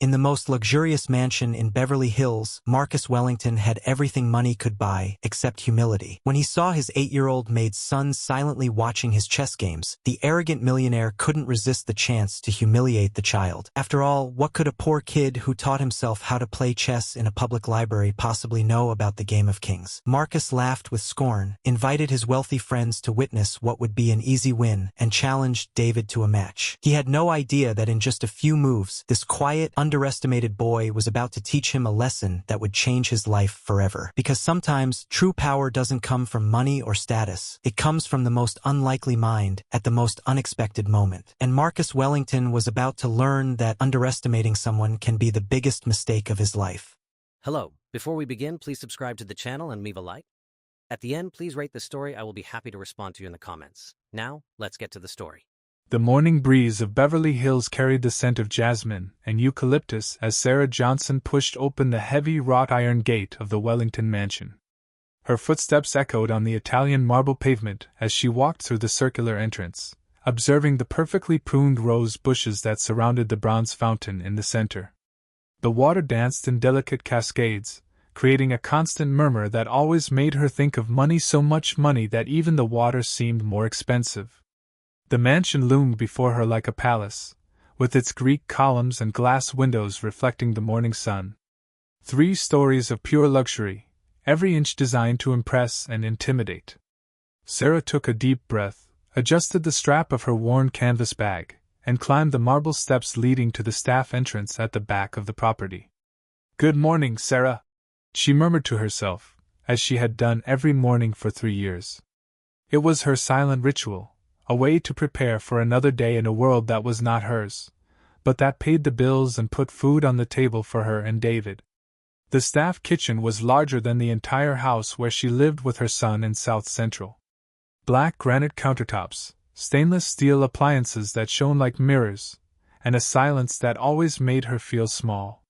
In the most luxurious mansion in Beverly Hills, Marcus Wellington had everything money could buy except humility. When he saw his 8-year-old maid's son silently watching his chess games, the arrogant millionaire couldn't resist the chance to humiliate the child. After all, what could a poor kid who taught himself how to play chess in a public library possibly know about the game of kings? Marcus laughed with scorn, invited his wealthy friends to witness what would be an easy win, and challenged David to a match. He had no idea that in just a few moves, this quiet, underestimated boy was about to teach him a lesson that would change his life forever. Because sometimes, true power doesn't come from money or status. It comes from the most unlikely mind at the most unexpected moment. And Marcus Wellington was about to learn that underestimating someone can be the biggest mistake of his life. Hello. Before we begin, please subscribe to the channel and leave a like. At the end, please rate the story. I will be happy to respond to you in the comments. Now, let's get to the story. The morning breeze of Beverly Hills carried the scent of jasmine and eucalyptus as Sarah Johnson pushed open the heavy wrought iron gate of the Wellington mansion. Her footsteps echoed on the Italian marble pavement as she walked through the circular entrance, observing the perfectly pruned rose bushes that surrounded the bronze fountain in the center. The water danced in delicate cascades, creating a constant murmur that always made her think of money, so much money that even the water seemed more expensive. The mansion loomed before her like a palace, with its Greek columns and glass windows reflecting the morning sun. 3 stories of pure luxury, every inch designed to impress and intimidate. Sarah took a deep breath, adjusted the strap of her worn canvas bag, and climbed the marble steps leading to the staff entrance at the back of the property. "Good morning, Sarah," she murmured to herself, as she had done every morning for 3 years. It was her silent ritual, a way to prepare for another day in a world that was not hers, but that paid the bills and put food on the table for her and David. The staff kitchen was larger than the entire house where she lived with her son in South Central. Black granite countertops, stainless steel appliances that shone like mirrors, and a silence that always made her feel small.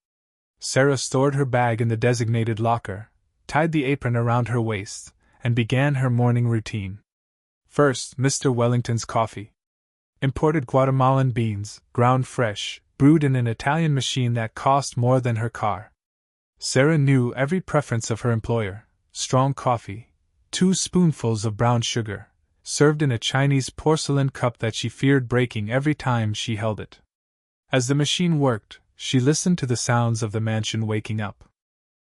Sarah stored her bag in the designated locker, tied the apron around her waist, and began her morning routine. First, Mr. Wellington's coffee. Imported Guatemalan beans, ground fresh, brewed in an Italian machine that cost more than her car. Sarah knew every preference of her employer: strong coffee, 2 spoonfuls of brown sugar, served in a Chinese porcelain cup that she feared breaking every time she held it. As the machine worked, she listened to the sounds of the mansion waking up.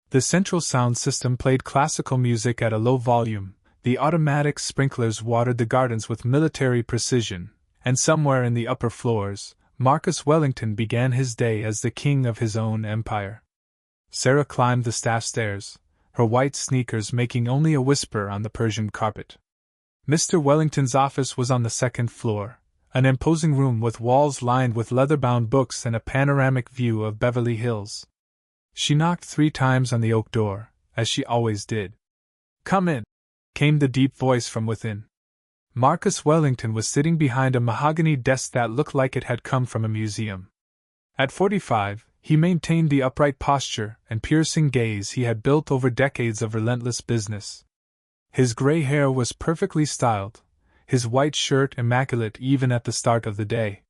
The central sound system played classical music at a low volume, the automatic sprinklers watered the gardens with military precision, and somewhere in the upper floors, Marcus Wellington began his day as the king of his own empire. Sarah climbed the staff stairs, her white sneakers making only a whisper on the Persian carpet. Mr. Wellington's office was on the 2nd floor, an imposing room with walls lined with leather-bound books and a panoramic view of Beverly Hills. She knocked 3 times on the oak door, as she always did. "Come in," came the deep voice from within. Marcus Wellington was sitting behind a mahogany desk that looked like it had come from a museum. At 45, he maintained the upright posture and piercing gaze he had built over decades of relentless business. His gray hair was perfectly styled, his white shirt immaculate even at the start of the day.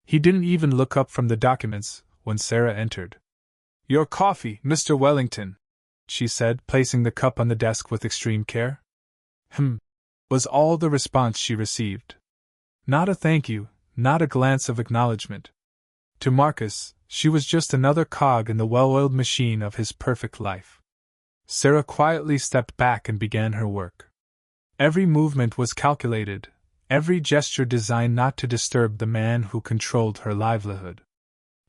He didn't even look up from the documents when Sarah entered. "Your coffee, Mr. Wellington," she said, placing the cup on the desk with extreme care. Was all the response she received. Not a thank you, not a glance of acknowledgement. To Marcus, she was just another cog in the well-oiled machine of his perfect life. Sarah quietly stepped back and began her work. Every movement was calculated, every gesture designed not to disturb the man who controlled her livelihood.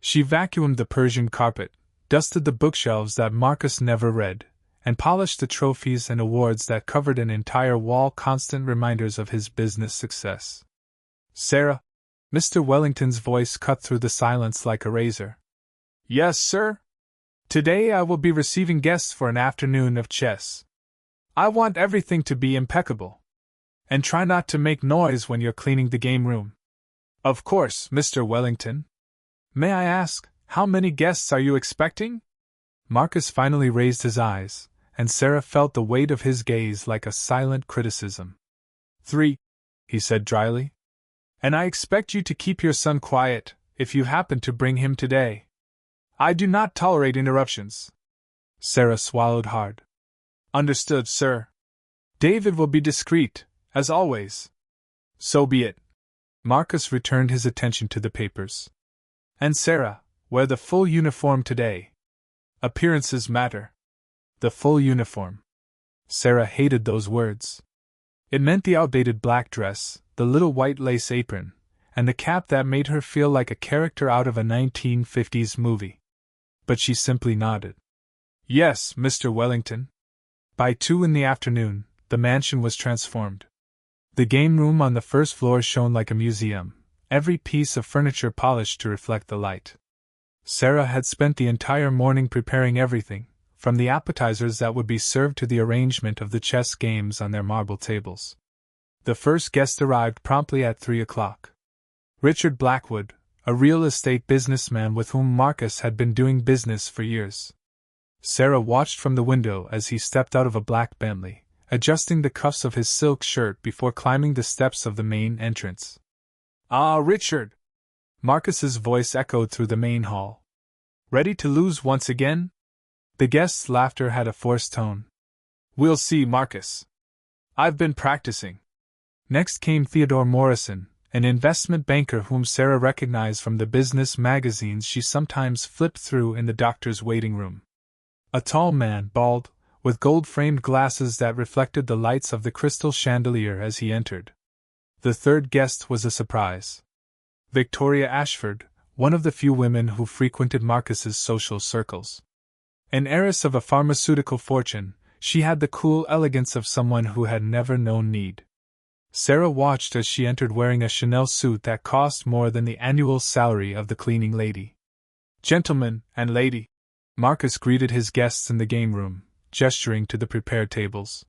She vacuumed the Persian carpet, dusted the bookshelves that Marcus never read, and polished the trophies and awards that covered an entire wall, constant reminders of his business success. "Sarah," Mr. Wellington's voice cut through the silence like a razor. "Yes, sir? Today I will be receiving guests for an afternoon of chess. I want everything to be impeccable. And try not to make noise when you're cleaning the game room." "Of course, Mr. Wellington. May I ask, how many guests are you expecting?" Marcus finally raised his eyes, and Sarah felt the weight of his gaze like a silent criticism. 3, he said dryly. "And I expect you to keep your son quiet, if you happen to bring him today." I do not tolerate interruptions. Sarah swallowed hard. Understood, sir. David will be discreet, as always. So be it. Marcus returned his attention to the papers. And Sarah, wear the full uniform today. Appearances matter. The full uniform. Sarah hated those words. It meant the outdated black dress, the little white lace apron, and the cap that made her feel like a character out of a 1950s movie. But she simply nodded. Yes, Mr. Wellington. By 2 in the afternoon, the mansion was transformed. The game room on the first floor shone like a museum, every piece of furniture polished to reflect the light. Sarah had spent the entire morning preparing everything, from the appetizers that would be served to the arrangement of the chess games on their marble tables. The first guest arrived promptly at 3 o'clock. Richard Blackwood, a real estate businessman with whom Marcus had been doing business for years. Sarah watched from the window as he stepped out of a black Bentley, adjusting the cuffs of his silk shirt before climbing the steps of the main entrance. Ah, Richard! Marcus's voice echoed through the main hall. Ready to lose once again? The guest's laughter had a forced tone. We'll see, Marcus. I've been practicing. Next came Theodore Morrison, an investment banker whom Sarah recognized from the business magazines she sometimes flipped through in the doctor's waiting room. A tall man, bald, with gold-framed glasses that reflected the lights of the crystal chandelier as he entered. The third guest was a surprise. Victoria Ashford, one of the few women who frequented Marcus's social circles. An heiress of a pharmaceutical fortune, she had the cool elegance of someone who had never known need. Sarah watched as she entered wearing a Chanel suit that cost more than the annual salary of the cleaning lady. Gentlemen and lady, Marcus greeted his guests in the game room, gesturing to the prepared tables.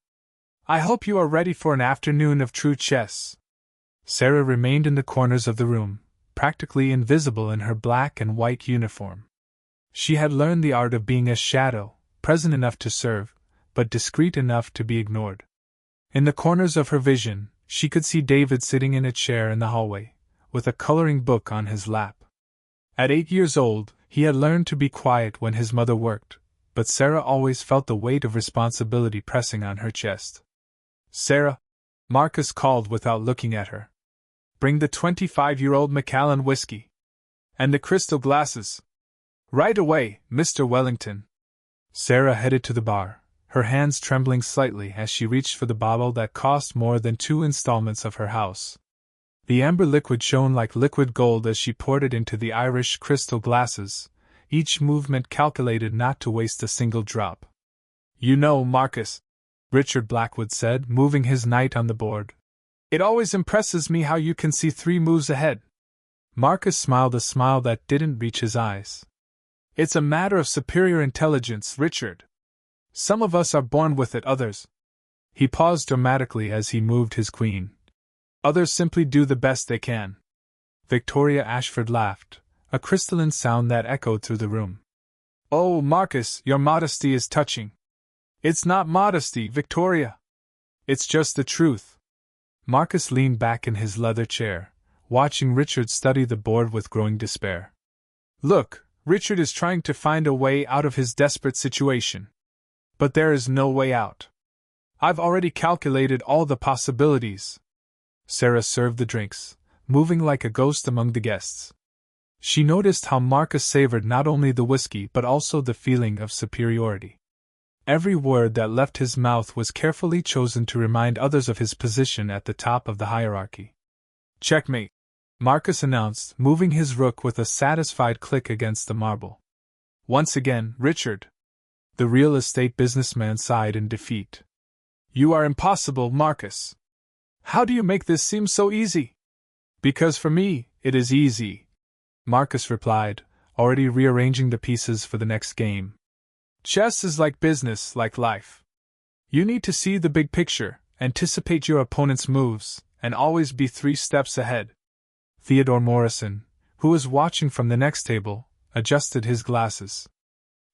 I hope you are ready for an afternoon of true chess. Sarah remained in the corners of the room, practically invisible in her black and white uniform. She had learned the art of being a shadow, present enough to serve, but discreet enough to be ignored. In the corners of her vision, she could see David sitting in a chair in the hallway, with a coloring book on his lap. At 8 years old, he had learned to be quiet when his mother worked, but Sarah always felt the weight of responsibility pressing on her chest. Sarah, Marcus called without looking at her. Bring the 25-year-old Macallan whiskey. And the crystal glasses. Right away, Mr. Wellington. Sarah headed to the bar, her hands trembling slightly as she reached for the bottle that cost more than 2 installments of her house. The amber liquid shone like liquid gold as she poured it into the Irish crystal glasses, each movement calculated not to waste a single drop. You know, Marcus, Richard Blackwood said, moving his knight on the board. It always impresses me how you can see 3 moves ahead. Marcus smiled a smile that didn't reach his eyes. It's a matter of superior intelligence, Richard. Some of us are born with it, others. He paused dramatically as he moved his queen. Others simply do the best they can. Victoria Ashford laughed, a crystalline sound that echoed through the room. Oh, Marcus, your modesty is touching. It's not modesty, Victoria. It's just the truth. Marcus leaned back in his leather chair, watching Richard study the board with growing despair. Look, Richard is trying to find a way out of his desperate situation. But there is no way out. I've already calculated all the possibilities. Sarah served the drinks, moving like a ghost among the guests. She noticed how Marcus savored not only the whiskey but also the feeling of superiority. Every word that left his mouth was carefully chosen to remind others of his position at the top of the hierarchy. Checkmate, Marcus announced, moving his rook with a satisfied click against the marble. Once again, Richard. The real estate businessman sighed in defeat. You are impossible, Marcus. How do you make this seem so easy? Because for me, it is easy, Marcus replied, already rearranging the pieces for the next game. Chess is like business, like life. You need to see the big picture, anticipate your opponent's moves, and always be 3 steps ahead. Theodore Morrison, who was watching from the next table, adjusted his glasses.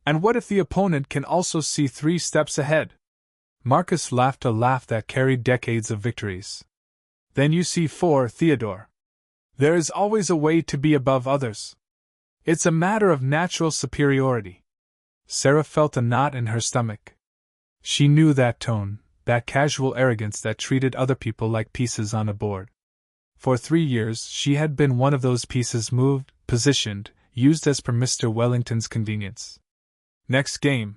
And what if the opponent can also see 3 steps ahead? Marcus laughed a laugh that carried decades of victories. Then you see 4, Theodore. There is always a way to be above others. It's a matter of natural superiority. Sarah felt a knot in her stomach. She knew that tone, that casual arrogance that treated other people like pieces on a board. For 3 years she had been one of those pieces moved, positioned, used as per Mr. Wellington's convenience. Next game,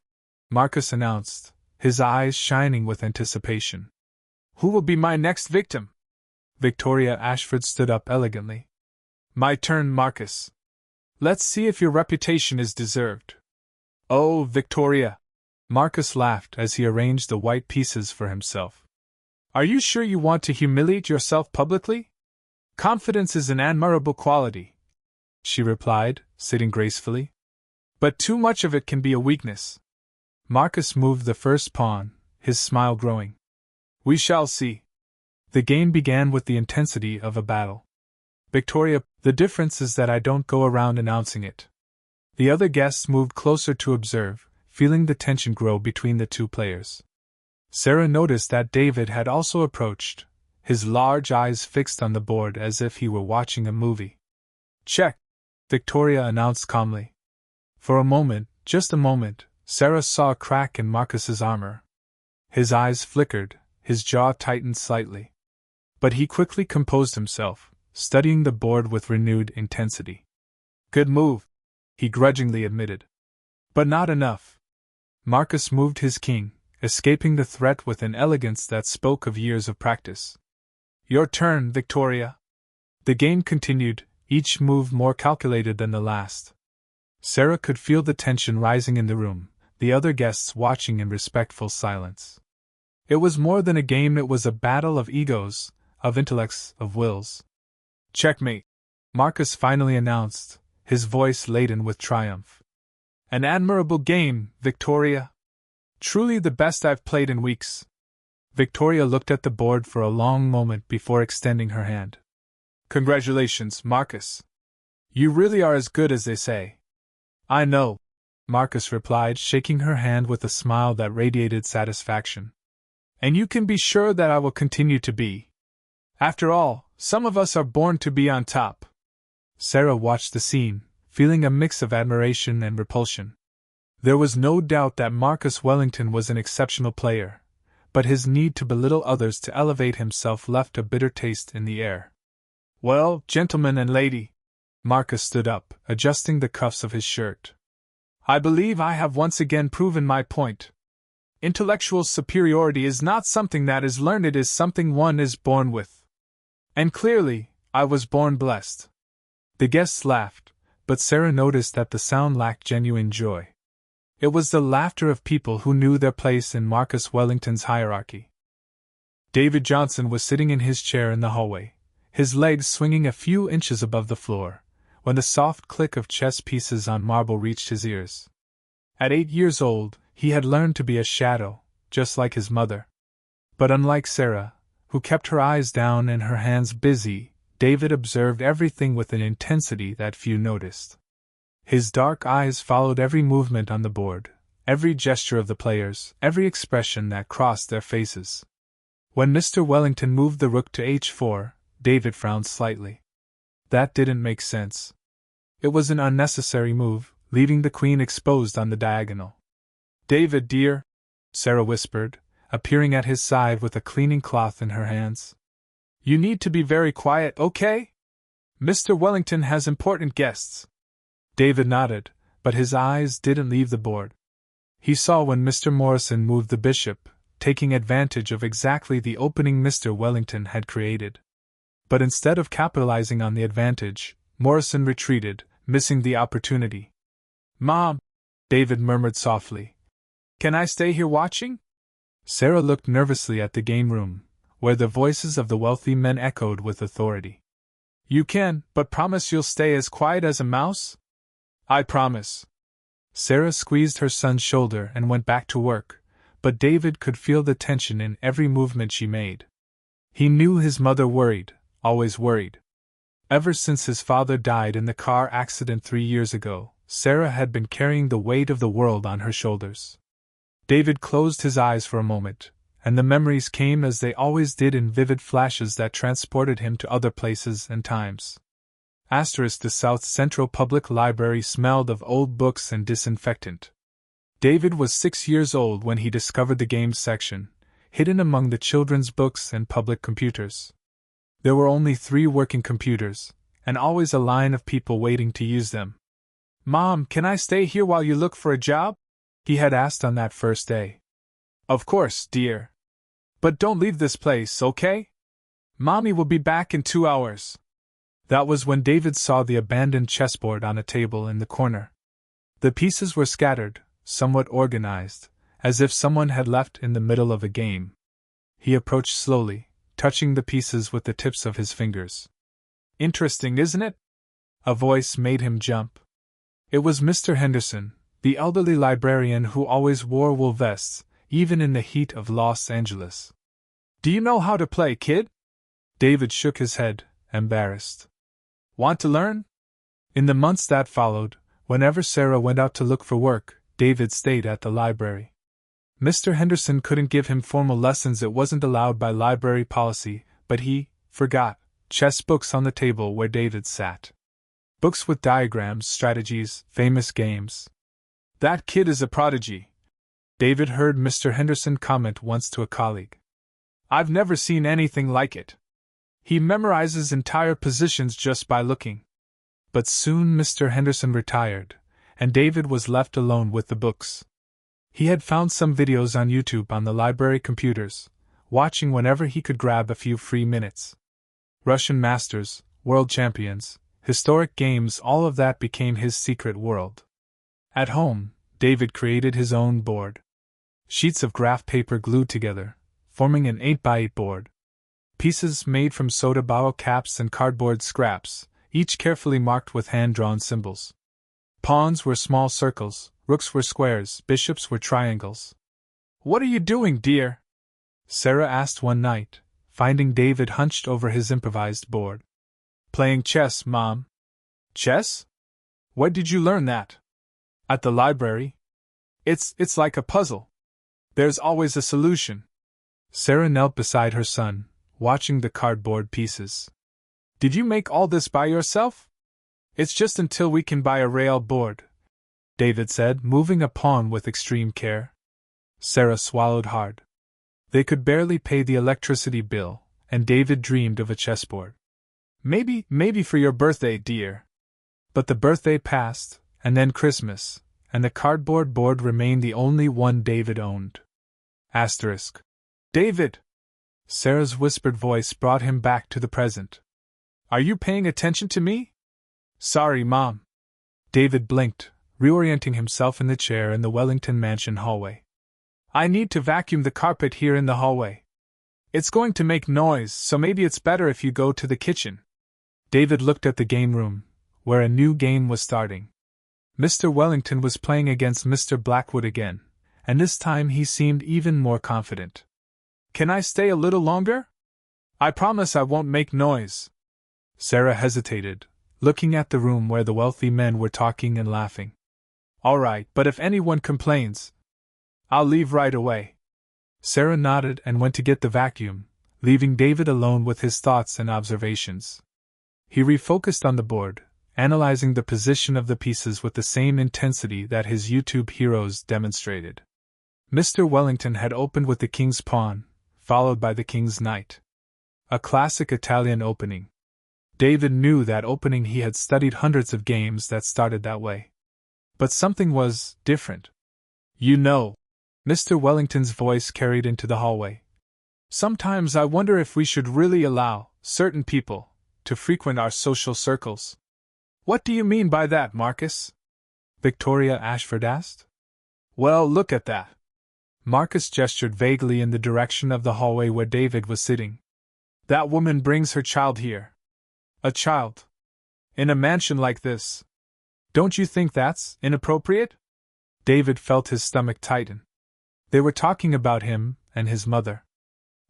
Marcus announced, his eyes shining with anticipation. Who will be my next victim? Victoria Ashford stood up elegantly. My turn, Marcus. Let's see if your reputation is deserved. Oh, Victoria! Marcus laughed as he arranged the white pieces for himself. Are you sure you want to humiliate yourself publicly? Confidence is an admirable quality, she replied, sitting gracefully. But too much of it can be a weakness. Marcus moved the first pawn, his smile growing. We shall see. The game began with the intensity of a battle. Victoria, the difference is that I don't go around announcing it. The other guests moved closer to observe, feeling the tension grow between the two players. Sarah noticed that David had also approached, his large eyes fixed on the board as if he were watching a movie. Check, Victoria announced calmly. For a moment, just a moment, Sarah saw a crack in Marcus's armor. His eyes flickered, his jaw tightened slightly. But he quickly composed himself, studying the board with renewed intensity. Good move, he grudgingly admitted. But not enough. Marcus moved his king, escaping the threat with an elegance that spoke of years of practice. Your turn, Victoria. The game continued, each move more calculated than the last. Sarah could feel the tension rising in the room, the other guests watching in respectful silence. It was more than a game, it was a battle of egos, of intellects, of wills. Checkmate, Marcus finally announced, his voice laden with triumph. An admirable game, Victoria. Truly the best I've played in weeks. Victoria looked at the board for a long moment before extending her hand. Congratulations, Marcus. You really are as good as they say. I know, Marcus replied, shaking her hand with a smile that radiated satisfaction. And you can be sure that I will continue to be. After all, some of us are born to be on top. Sarah watched the scene, feeling a mix of admiration and repulsion. There was no doubt that Marcus Wellington was an exceptional player, but his need to belittle others to elevate himself left a bitter taste in the air. Well, gentlemen and lady, Marcus stood up, adjusting the cuffs of his shirt. I believe I have once again proven my point. Intellectual superiority is not something that is learned, it is something one is born with. And clearly, I was born blessed. The guests laughed, but Sarah noticed that the sound lacked genuine joy. It was the laughter of people who knew their place in Marcus Wellington's hierarchy. David Johnson was sitting in his chair in the hallway, his legs swinging a few inches above the floor, when the soft click of chess pieces on marble reached his ears. At 8 years old, he had learned to be a shadow, just like his mother. But unlike Sarah, who kept her eyes down and her hands busy, David observed everything with an intensity that few noticed. His dark eyes followed every movement on the board, every gesture of the players, every expression that crossed their faces. When Mr. Wellington moved the rook to h4, David frowned slightly. That didn't make sense. It was an unnecessary move, leaving the queen exposed on the diagonal. David, dear, Sarah whispered, appearing at his side with a cleaning cloth in her hands. You need to be very quiet, okay? Mr. Wellington has important guests. David nodded, but his eyes didn't leave the board. He saw when Mr. Morrison moved the bishop, taking advantage of exactly the opening Mr. Wellington had created. But instead of capitalizing on the advantage, Morrison retreated, missing the opportunity. Mom, David murmured softly. Can I stay here watching? Sarah looked nervously at the game room, where the voices of the wealthy men echoed with authority. You can, but promise you'll stay as quiet as a mouse? I promise. Sarah squeezed her son's shoulder and went back to work, but David could feel the tension in every movement she made. He knew his mother worried, always worried. Ever since his father died in the car accident 3 years ago, Sarah had been carrying the weight of the world on her shoulders. David closed his eyes for a moment, and the memories came as they always did in vivid flashes that transported him to other places and times. The South Central Public Library smelled of old books and disinfectant. David was 6 years old when he discovered the games section, hidden among the children's books and public computers. There were only 3 working computers, and always a line of people waiting to use them. "Mom, can I stay here while you look for a job?" he had asked on that first day. "Of course, dear. But don't leave this place, okay? Mommy will be back in 2 hours. That was when David saw the abandoned chessboard on a table in the corner. The pieces were scattered, somewhat organized, as if someone had left in the middle of a game. He approached slowly, touching the pieces with the tips of his fingers. "Interesting, isn't it?" A voice made him jump. It was Mr. Henderson, the elderly librarian who always wore wool vests, even in the heat of Los Angeles. "Do you know how to play, kid?" David shook his head, embarrassed. "Want to learn?" In the months that followed, whenever Sarah went out to look for work, David stayed at the library. Mr. Henderson couldn't give him formal lessons, it wasn't allowed by library policy, but he forgot chess books on the table where David sat. Books with diagrams, strategies, famous games. "That kid is a prodigy," David heard Mr. Henderson comment once to a colleague. "I've never seen anything like it. He memorizes entire positions just by looking." But soon Mr. Henderson retired, and David was left alone with the books. He had found some videos on YouTube on the library computers, watching whenever he could grab a few free minutes. Russian masters, world champions, historic games, all of that became his secret world. At home, David created his own board. Sheets of graph paper glued together, forming an 8x8 board. Pieces made from soda bottle caps and cardboard scraps, each carefully marked with hand-drawn symbols. Pawns were small circles, rooks were squares, bishops were triangles. "What are you doing, dear?" Sarah asked one night, finding David hunched over his improvised board. "Playing chess, Mom." "Chess? Where did you learn that?" "At the library. It's like a puzzle. There's always a solution." Sarah knelt beside her son, watching the cardboard pieces. "Did you make all this by yourself?" "It's just until we can buy a rail board," David said, moving a pawn with extreme care. Sarah swallowed hard. They could barely pay the electricity bill, and David dreamed of a chessboard. Maybe for your birthday, dear." But the birthday passed, and then Christmas, and the cardboard board remained the only one David owned. Asterisk. "David!" Sarah's whispered voice brought him back to the present. "Are you paying attention to me?" "Sorry, Mom." David blinked, reorienting himself in the chair in the Wellington Mansion hallway. "I need to vacuum the carpet here in the hallway. It's going to make noise, so maybe it's better if you go to the kitchen." David looked at the game room, where a new game was starting. Mr. Wellington was playing against Mr. Blackwood again, and this time he seemed even more confident. "Can I stay a little longer? I promise I won't make noise." Sarah hesitated, looking at the room where the wealthy men were talking and laughing. "All right, but if anyone complains, I'll leave right away." Sarah nodded and went to get the vacuum, leaving David alone with his thoughts and observations. He refocused on the board, analyzing the position of the pieces with the same intensity that his YouTube heroes demonstrated. Mr. Wellington had opened with the king's pawn, followed by the king's knight. A classic Italian opening. David knew that opening. He had studied hundreds of games that started that way. But something was different. "You know," Mr. Wellington's voice carried into the hallway, "sometimes I wonder if we should really allow certain people to frequent our social circles." "What do you mean by that, Marcus?" Victoria Ashford asked. "Well, look at that." Marcus gestured vaguely in the direction of the hallway where David was sitting. "That woman brings her child here." "A child? In a mansion like this? Don't you think that's inappropriate?" David felt his stomach tighten. They were talking about him and his mother.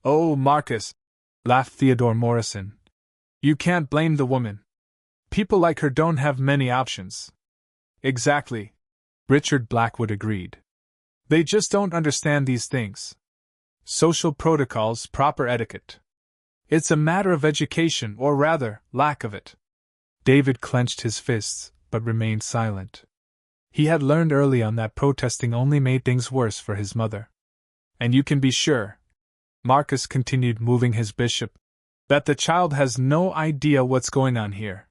"Oh, Marcus," laughed Theodore Morrison, "you can't blame the woman. People like her don't have many options." "Exactly," Richard Blackwood agreed. "They just don't understand these things. Social protocols, proper etiquette. It's a matter of education, or rather, lack of it." David clenched his fists, but remained silent. He had learned early on that protesting only made things worse for his mother. And you can be sure, Marcus continued, moving his bishop, that the child has no idea what's going on here.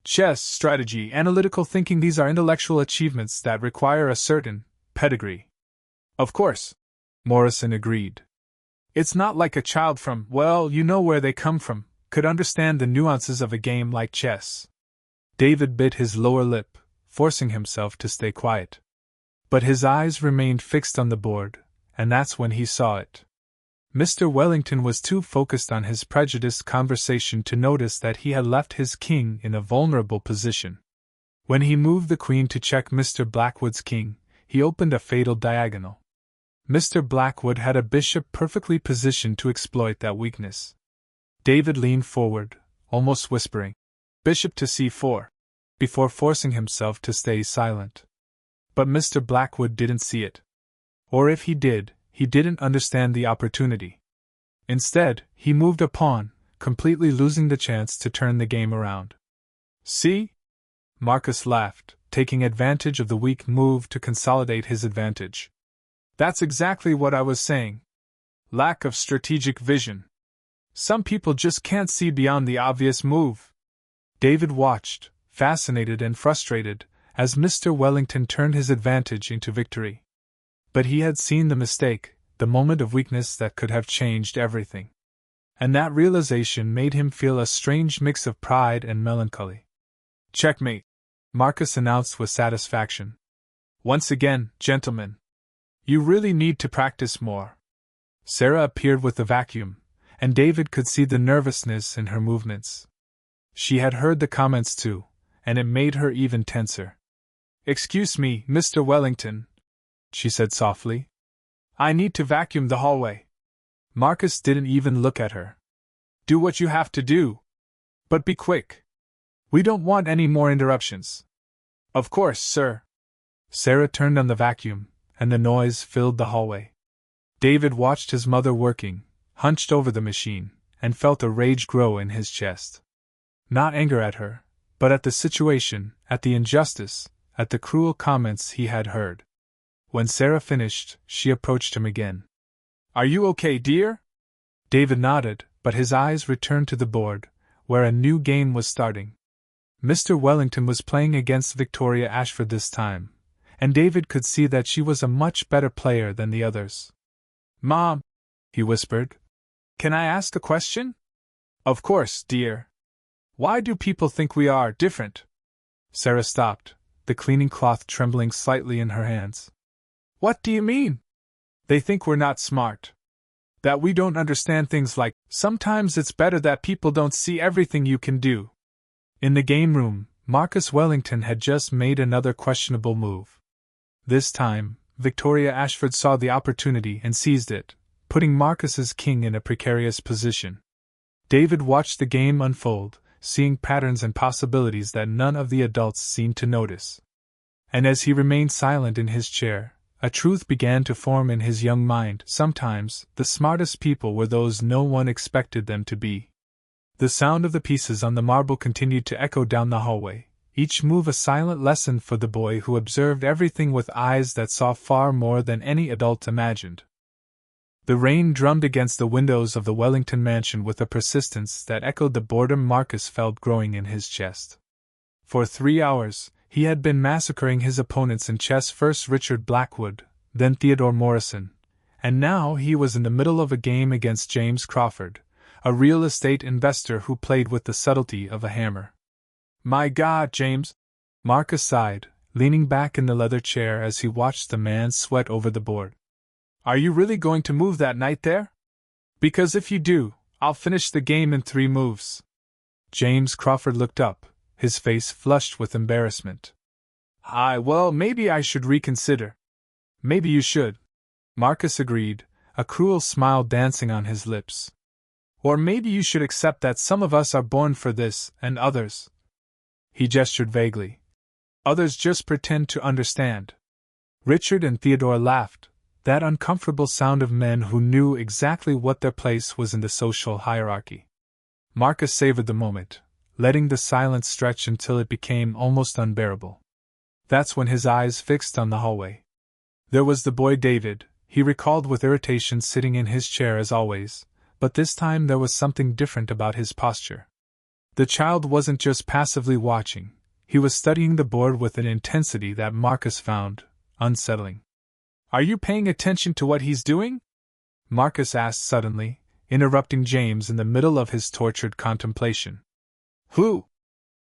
Chess, strategy, analytical thinking, these are intellectual achievements that require a certain pedigree. Of course, Morrison agreed. It's not like a child from, well, you know where they come from, could understand the nuances of a game like chess. David bit his lower lip, forcing himself to stay quiet. But his eyes remained fixed on the board, and that's when he saw it. Mr. Wellington was too focused on his prejudiced conversation to notice that he had left his king in a vulnerable position. When he moved the queen to check Mr. Blackwood's king, he opened a fatal diagonal. Mr. Blackwood had a bishop perfectly positioned to exploit that weakness. David leaned forward, almost whispering, "Bishop to c4," before forcing himself to stay silent. But Mr. Blackwood didn't see it. Or if he did, he didn't understand the opportunity. Instead, he moved a pawn, completely losing the chance to turn the game around. "See?" Marcus laughed, taking advantage of the weak move to consolidate his advantage. "That's exactly what I was saying. Lack of strategic vision. Some people just can't see beyond the obvious move." David watched, fascinated and frustrated, as Mr. Wellington turned his advantage into victory. But he had seen the mistake, the moment of weakness that could have changed everything. And that realization made him feel a strange mix of pride and melancholy. "Checkmate," Marcus announced with satisfaction. "Once again, gentlemen. You really need to practice more." Sarah appeared with the vacuum, and David could see the nervousness in her movements. She had heard the comments too, and it made her even tenser. "Excuse me, Mr. Wellington," she said softly. "I need to vacuum the hallway." Marcus didn't even look at her. "Do what you have to do. But be quick. We don't want any more interruptions." "Of course, sir." Sarah turned on the vacuum, and the noise filled the hallway. David watched his mother working, hunched over the machine, and felt a rage grow in his chest. Not anger at her, but at the situation, at the injustice, at the cruel comments he had heard. When Sarah finished, she approached him again. "Are you okay, dear?" David nodded, but his eyes returned to the board, where a new game was starting. Mr. Wellington was playing against Victoria Ashford this time, and David could see that she was a much better player than the others. "Mom," he whispered, "can I ask a question?" "Of course, dear. Why do people think we are different?" Sarah stopped, the cleaning cloth trembling slightly in her hands. "What do you mean?" "They think we're not smart. That we don't understand things like, sometimes it's better that people don't see everything you can do." In the game room, Marcus Wellington had just made another questionable move. This time, Victoria Ashford saw the opportunity and seized it, putting Marcus's king in a precarious position. David watched the game unfold, seeing patterns and possibilities that none of the adults seemed to notice. And as he remained silent in his chair, a truth began to form in his young mind: sometimes, the smartest people were those no one expected them to be. The sound of the pieces on the marble continued to echo down the hallway, each move a silent lesson for the boy who observed everything with eyes that saw far more than any adult imagined. The rain drummed against the windows of the Wellington mansion with a persistence that echoed the boredom Marcus felt growing in his chest. For 3 hours, he had been massacring his opponents in chess, first Richard Blackwood, then Theodore Morrison, and now he was in the middle of a game against James Crawford, a real estate investor who played with the subtlety of a hammer. "My God, James!" Marcus sighed, leaning back in the leather chair as he watched the man sweat over the board. "Are you really going to move that knight there? Because if you do, I'll finish the game in 3 moves. James Crawford looked up, his face flushed with embarrassment. Well, maybe I should reconsider." "Maybe you should," Marcus agreed, a cruel smile dancing on his lips. "Or maybe you should accept that some of us are born for this, and others." He gestured vaguely. "Others just pretend to understand." Richard and Theodore laughed, that uncomfortable sound of men who knew exactly what their place was in the social hierarchy. Marcus savored the moment, letting the silence stretch until it became almost unbearable. That's when his eyes fixed on the hallway. There was the boy David, he recalled with irritation, sitting in his chair as always, but this time there was something different about his posture. The child wasn't just passively watching, he was studying the board with an intensity that Marcus found unsettling. "Are you paying attention to what he's doing?" Marcus asked suddenly, interrupting James in the middle of his tortured contemplation. "Who?"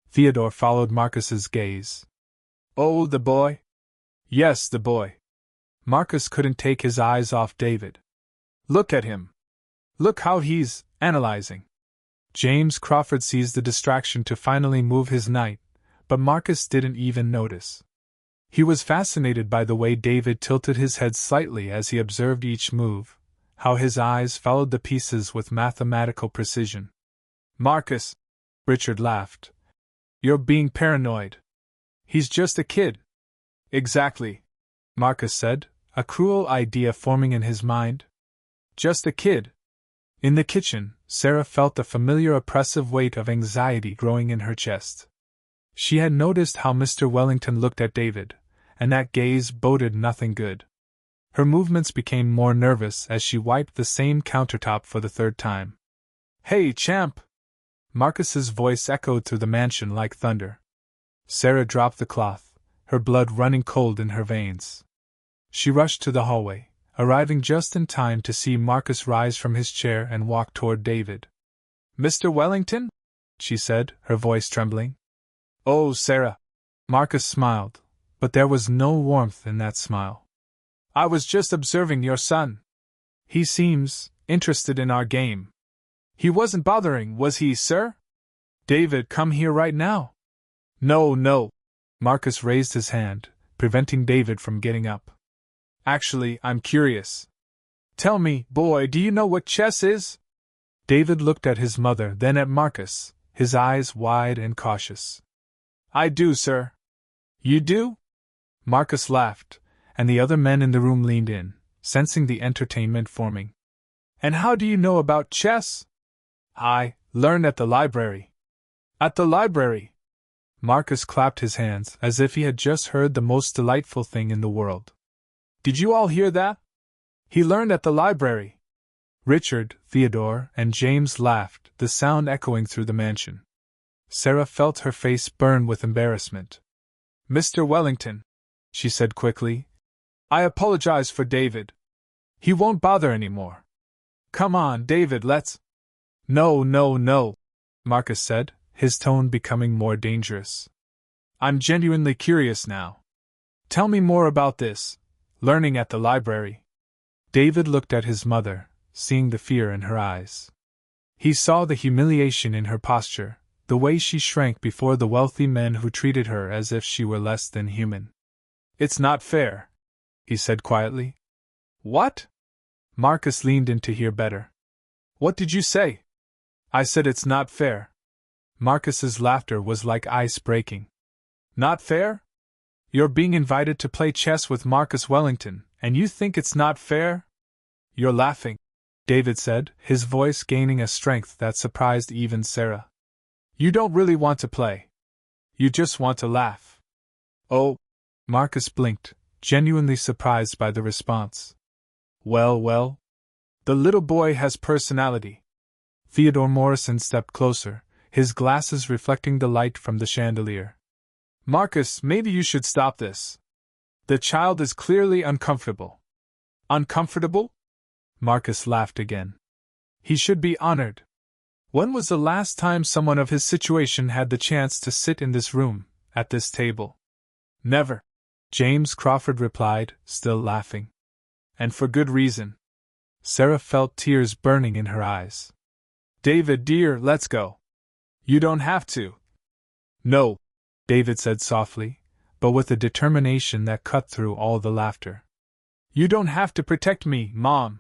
Theodore followed Marcus's gaze. "Oh, the boy?" "Yes, the boy." Marcus couldn't take his eyes off David. "Look at him. Look how he's analyzing." James Crawford seized the distraction to finally move his knight, but Marcus didn't even notice. He was fascinated by the way David tilted his head slightly as he observed each move, how his eyes followed the pieces with mathematical precision. "Marcus," Richard laughed, "you're being paranoid. He's just a kid." "Exactly," Marcus said, a cruel idea forming in his mind. "Just a kid." In the kitchen, Sarah felt the familiar oppressive weight of anxiety growing in her chest. She had noticed how Mr. Wellington looked at David, and that gaze boded nothing good. Her movements became more nervous as she wiped the same countertop for the third time. "Hey, champ!" Marcus's voice echoed through the mansion like thunder. Sarah dropped the cloth, her blood running cold in her veins. She rushed to the hallway, arriving just in time to see Marcus rise from his chair and walk toward David. "Mr. Wellington?" she said, her voice trembling. "Oh, Sarah!" Marcus smiled, but there was no warmth in that smile. "I was just observing your son. He seems interested in our game. He wasn't bothering, was he, sir?" "David, come here right now." "No, no." Marcus raised his hand, preventing David from getting up. "Actually, I'm curious. Tell me, boy, do you know what chess is?" David looked at his mother, then at Marcus, his eyes wide and cautious. "I do, sir." "You do?" Marcus laughed, and the other men in the room leaned in, sensing the entertainment forming. "And how do you know about chess?" "I learned at the library." "At the library?" Marcus clapped his hands as if he had just heard the most delightful thing in the world. "Did you all hear that? He learned at the library." Richard, Theodore, and James laughed, the sound echoing through the mansion. Sarah felt her face burn with embarrassment. "Mr. Wellington," she said quickly, "I apologize for David. He won't bother anymore. Come on, David, let's—" "No, no, no," Marcus said, his tone becoming more dangerous. "I'm genuinely curious now. Tell me more about this learning at the library." David looked at his mother, seeing the fear in her eyes. He saw the humiliation in her posture, the way she shrank before the wealthy men who treated her as if she were less than human. "It's not fair," he said quietly. "What?" Marcus leaned in to hear better. "What did you say?" "I said it's not fair." Marcus's laughter was like ice breaking. "Not fair? You're being invited to play chess with Marcus Wellington, and you think it's not fair? You're laughing," David said, his voice gaining a strength that surprised even Sarah. "You don't really want to play. You just want to laugh." "Oh," Marcus blinked, genuinely surprised by the response. "Well, well. The little boy has personality." Theodore Morrison stepped closer, his glasses reflecting the light from the chandelier. "Marcus, maybe you should stop this. The child is clearly uncomfortable." "Uncomfortable?" Marcus laughed again. "He should be honored. When was the last time someone of his situation had the chance to sit in this room, at this table?" "Never," James Crawford replied, still laughing. "And for good reason." Sarah felt tears burning in her eyes. "David, dear, let's go." "You don't have to." "No," David said softly, but with a determination that cut through all the laughter. "You don't have to protect me, Mom."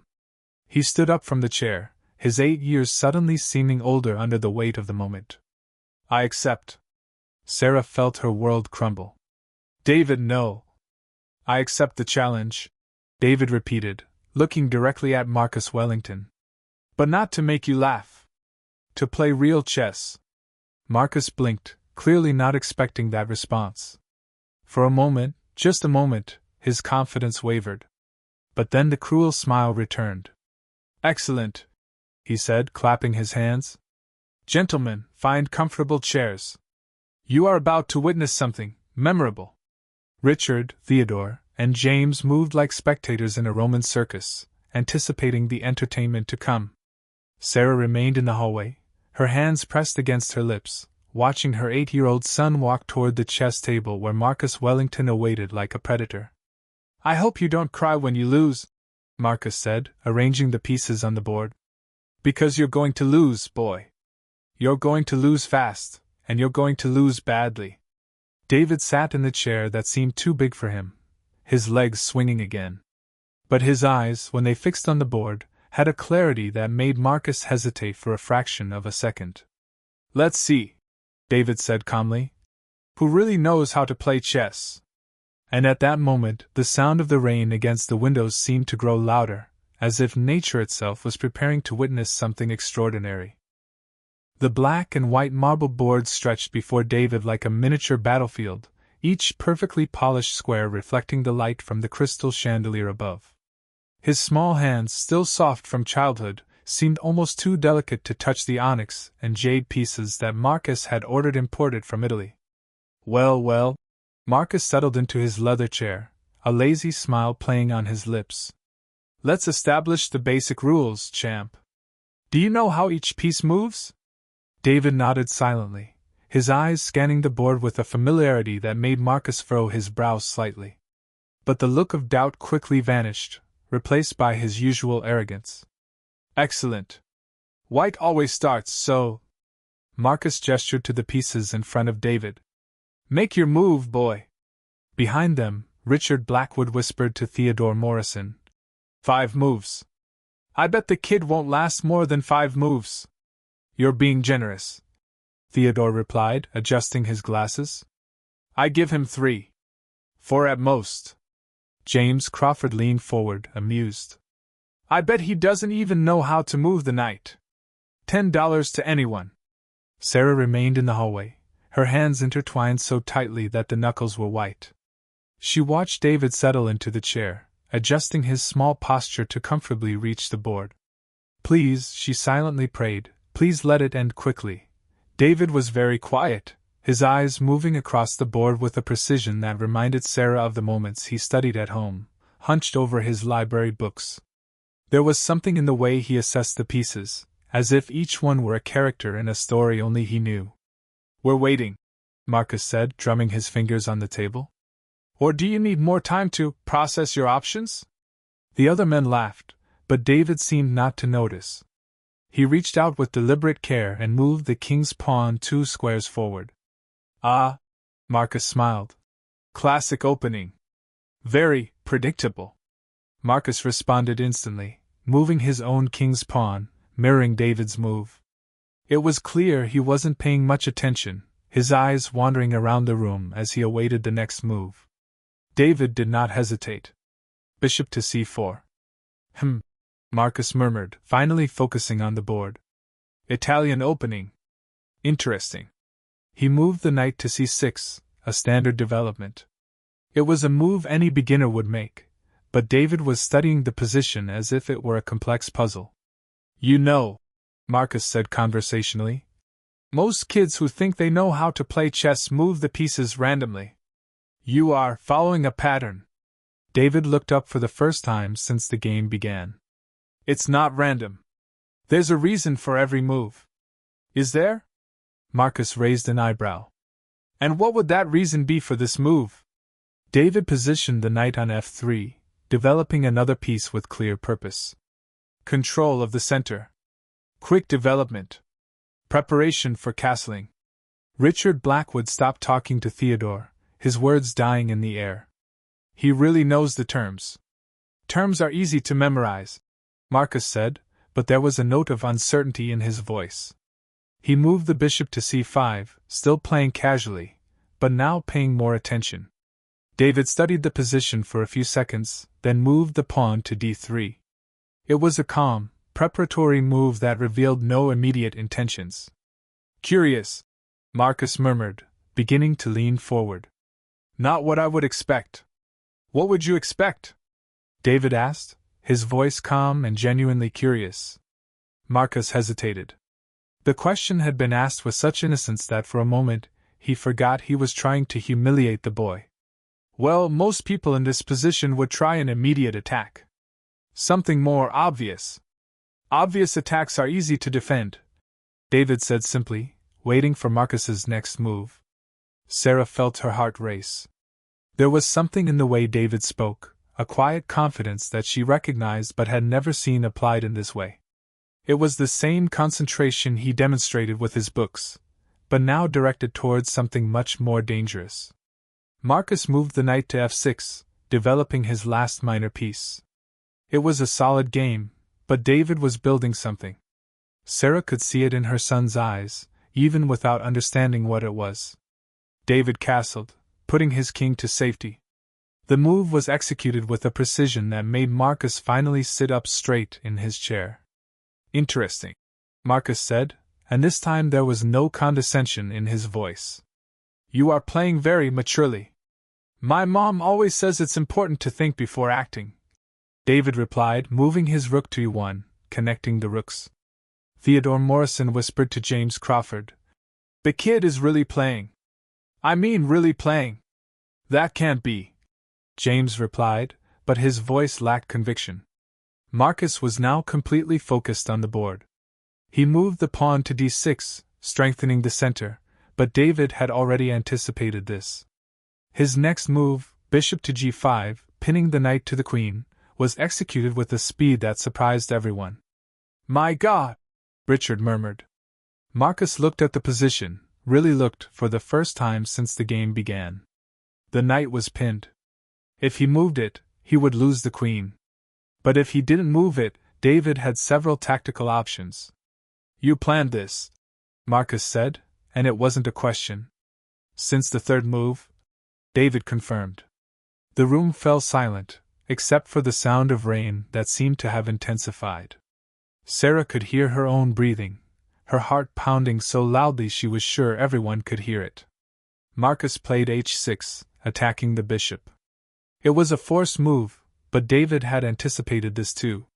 He stood up from the chair, his 8 years suddenly seeming older under the weight of the moment. "I accept." Sarah felt her world crumble. "David, no." "I accept the challenge," David repeated, looking directly at Marcus Wellington. "But not to make you laugh. To play real chess." Marcus blinked, clearly not expecting that response. For a moment, just a moment, his confidence wavered. But then the cruel smile returned. "Excellent," he said, clapping his hands. "Gentlemen, find comfortable chairs. You are about to witness something memorable." Richard, Theodore, and James moved like spectators in a Roman circus, anticipating the entertainment to come. Sarah remained in the hallway, her hands pressed against her lips, watching her 8-year-old son walk toward the chess table where Marcus Wellington awaited like a predator. "I hope you don't cry when you lose," Marcus said, arranging the pieces on the board. "Because you're going to lose, boy. You're going to lose fast, and you're going to lose badly." David sat in the chair that seemed too big for him, his legs swinging again. But his eyes, when they fixed on the board, had a clarity that made Marcus hesitate for a fraction of a second. "Let's see," David said calmly. "Who really knows how to play chess?" And at that moment, the sound of the rain against the windows seemed to grow louder, as if nature itself was preparing to witness something extraordinary. The black and white marble board stretched before David like a miniature battlefield, each perfectly polished square reflecting the light from the crystal chandelier above. His small hands, still soft from childhood, seemed almost too delicate to touch the onyx and jade pieces that Marcus had ordered imported from Italy. Well, Marcus settled into his leather chair, a lazy smile playing on his lips. "Let's establish the basic rules, champ. Do you know how each piece moves?" David nodded silently, his eyes scanning the board with a familiarity that made Marcus furrow his brows slightly. But the look of doubt quickly vanished, replaced by his usual arrogance. "Excellent. White always starts, so—" Marcus gestured to the pieces in front of David. "Make your move, boy." Behind them, Richard Blackwood whispered to Theodore Morrison. 5 moves. I bet the kid won't last more than 5 moves." "You're being generous," Theodore replied, adjusting his glasses. "I give him 3. 4 at most." James Crawford leaned forward, amused. "I bet he doesn't even know how to move the knight. $10 to anyone." Sarah remained in the hallway, her hands intertwined so tightly that the knuckles were white. She watched David settle into the chair, adjusting his small posture to comfortably reach the board. "Please," she silently prayed, "please let it end quickly." David was very quiet, his eyes moving across the board with a precision that reminded Sarah of the moments he studied at home, hunched over his library books. There was something in the way he assessed the pieces, as if each one were a character in a story only he knew. "We're waiting," Marcus said, drumming his fingers on the table. "Or do you need more time to process your options?" The other men laughed, but David seemed not to notice. He reached out with deliberate care and moved the king's pawn 2 squares forward. "Ah," Marcus smiled. "Classic opening. Very predictable." Marcus responded instantly, moving his own king's pawn, mirroring David's move. It was clear he wasn't paying much attention, his eyes wandering around the room as he awaited the next move. David did not hesitate. "Bishop to c4. Marcus murmured, finally focusing on the board. "Italian opening. Interesting." He moved the knight to c6, a standard development. It was a move any beginner would make, but David was studying the position as if it were a complex puzzle. "You know," Marcus said conversationally, "most kids who think they know how to play chess move the pieces randomly. You are following a pattern." David looked up for the first time since the game began. "It's not random. There's a reason for every move." "Is there?" Marcus raised an eyebrow. "And what would that reason be for this move?" David positioned the knight on f3, developing another piece with clear purpose. Control of the center. Quick development. Preparation for castling. Richard Blackwood stopped talking to Theodore, his words dying in the air. "He really knows the terms." "Terms are easy to memorize," Marcus said, but there was a note of uncertainty in his voice. He moved the bishop to c5, still playing casually, but now paying more attention. David studied the position for a few seconds, then moved the pawn to d3. It was a calm, preparatory move that revealed no immediate intentions. "Curious," Marcus murmured, beginning to lean forward. Not what I would expect. What would you expect? David asked, his voice calm and genuinely curious. Marcus hesitated. The question had been asked with such innocence that for a moment he forgot he was trying to humiliate the boy. Well, most people in this position would try an immediate attack. Something more obvious. Obvious attacks are easy to defend, David said simply, waiting for Marcus's next move. Sarah felt her heart race. There was something in the way David spoke, a quiet confidence that she recognized but had never seen applied in this way. It was the same concentration he demonstrated with his books, but now directed towards something much more dangerous. Marcus moved the knight to f6, developing his last minor piece. It was a solid game, but David was building something. Sarah could see it in her son's eyes, even without understanding what it was. David castled, putting his king to safety. The move was executed with a precision that made Marcus finally sit up straight in his chair. Interesting, Marcus said, and this time there was no condescension in his voice. You are playing very maturely. My mom always says it's important to think before acting, David replied, moving his rook to e1, connecting the rooks. Theodore Morrison whispered to James Crawford. The kid is really playing. I mean really playing. That can't be, James replied, but his voice lacked conviction. Marcus was now completely focused on the board. He moved the pawn to d6, strengthening the center, but David had already anticipated this. His next move, bishop to g5, pinning the knight to the queen, was executed with a speed that surprised everyone. My God! Richard murmured. Marcus looked at the position, really looked for the first time since the game began. The knight was pinned. If he moved it, he would lose the queen. But if he didn't move it, David had several tactical options. You planned this, Marcus said, and it wasn't a question. Since the third move, David confirmed. The room fell silent, except for the sound of rain that seemed to have intensified. Sarah could hear her own breathing, her heart pounding so loudly she was sure everyone could hear it. Marcus played h6, attacking the bishop. It was a forced move, but David had anticipated this too.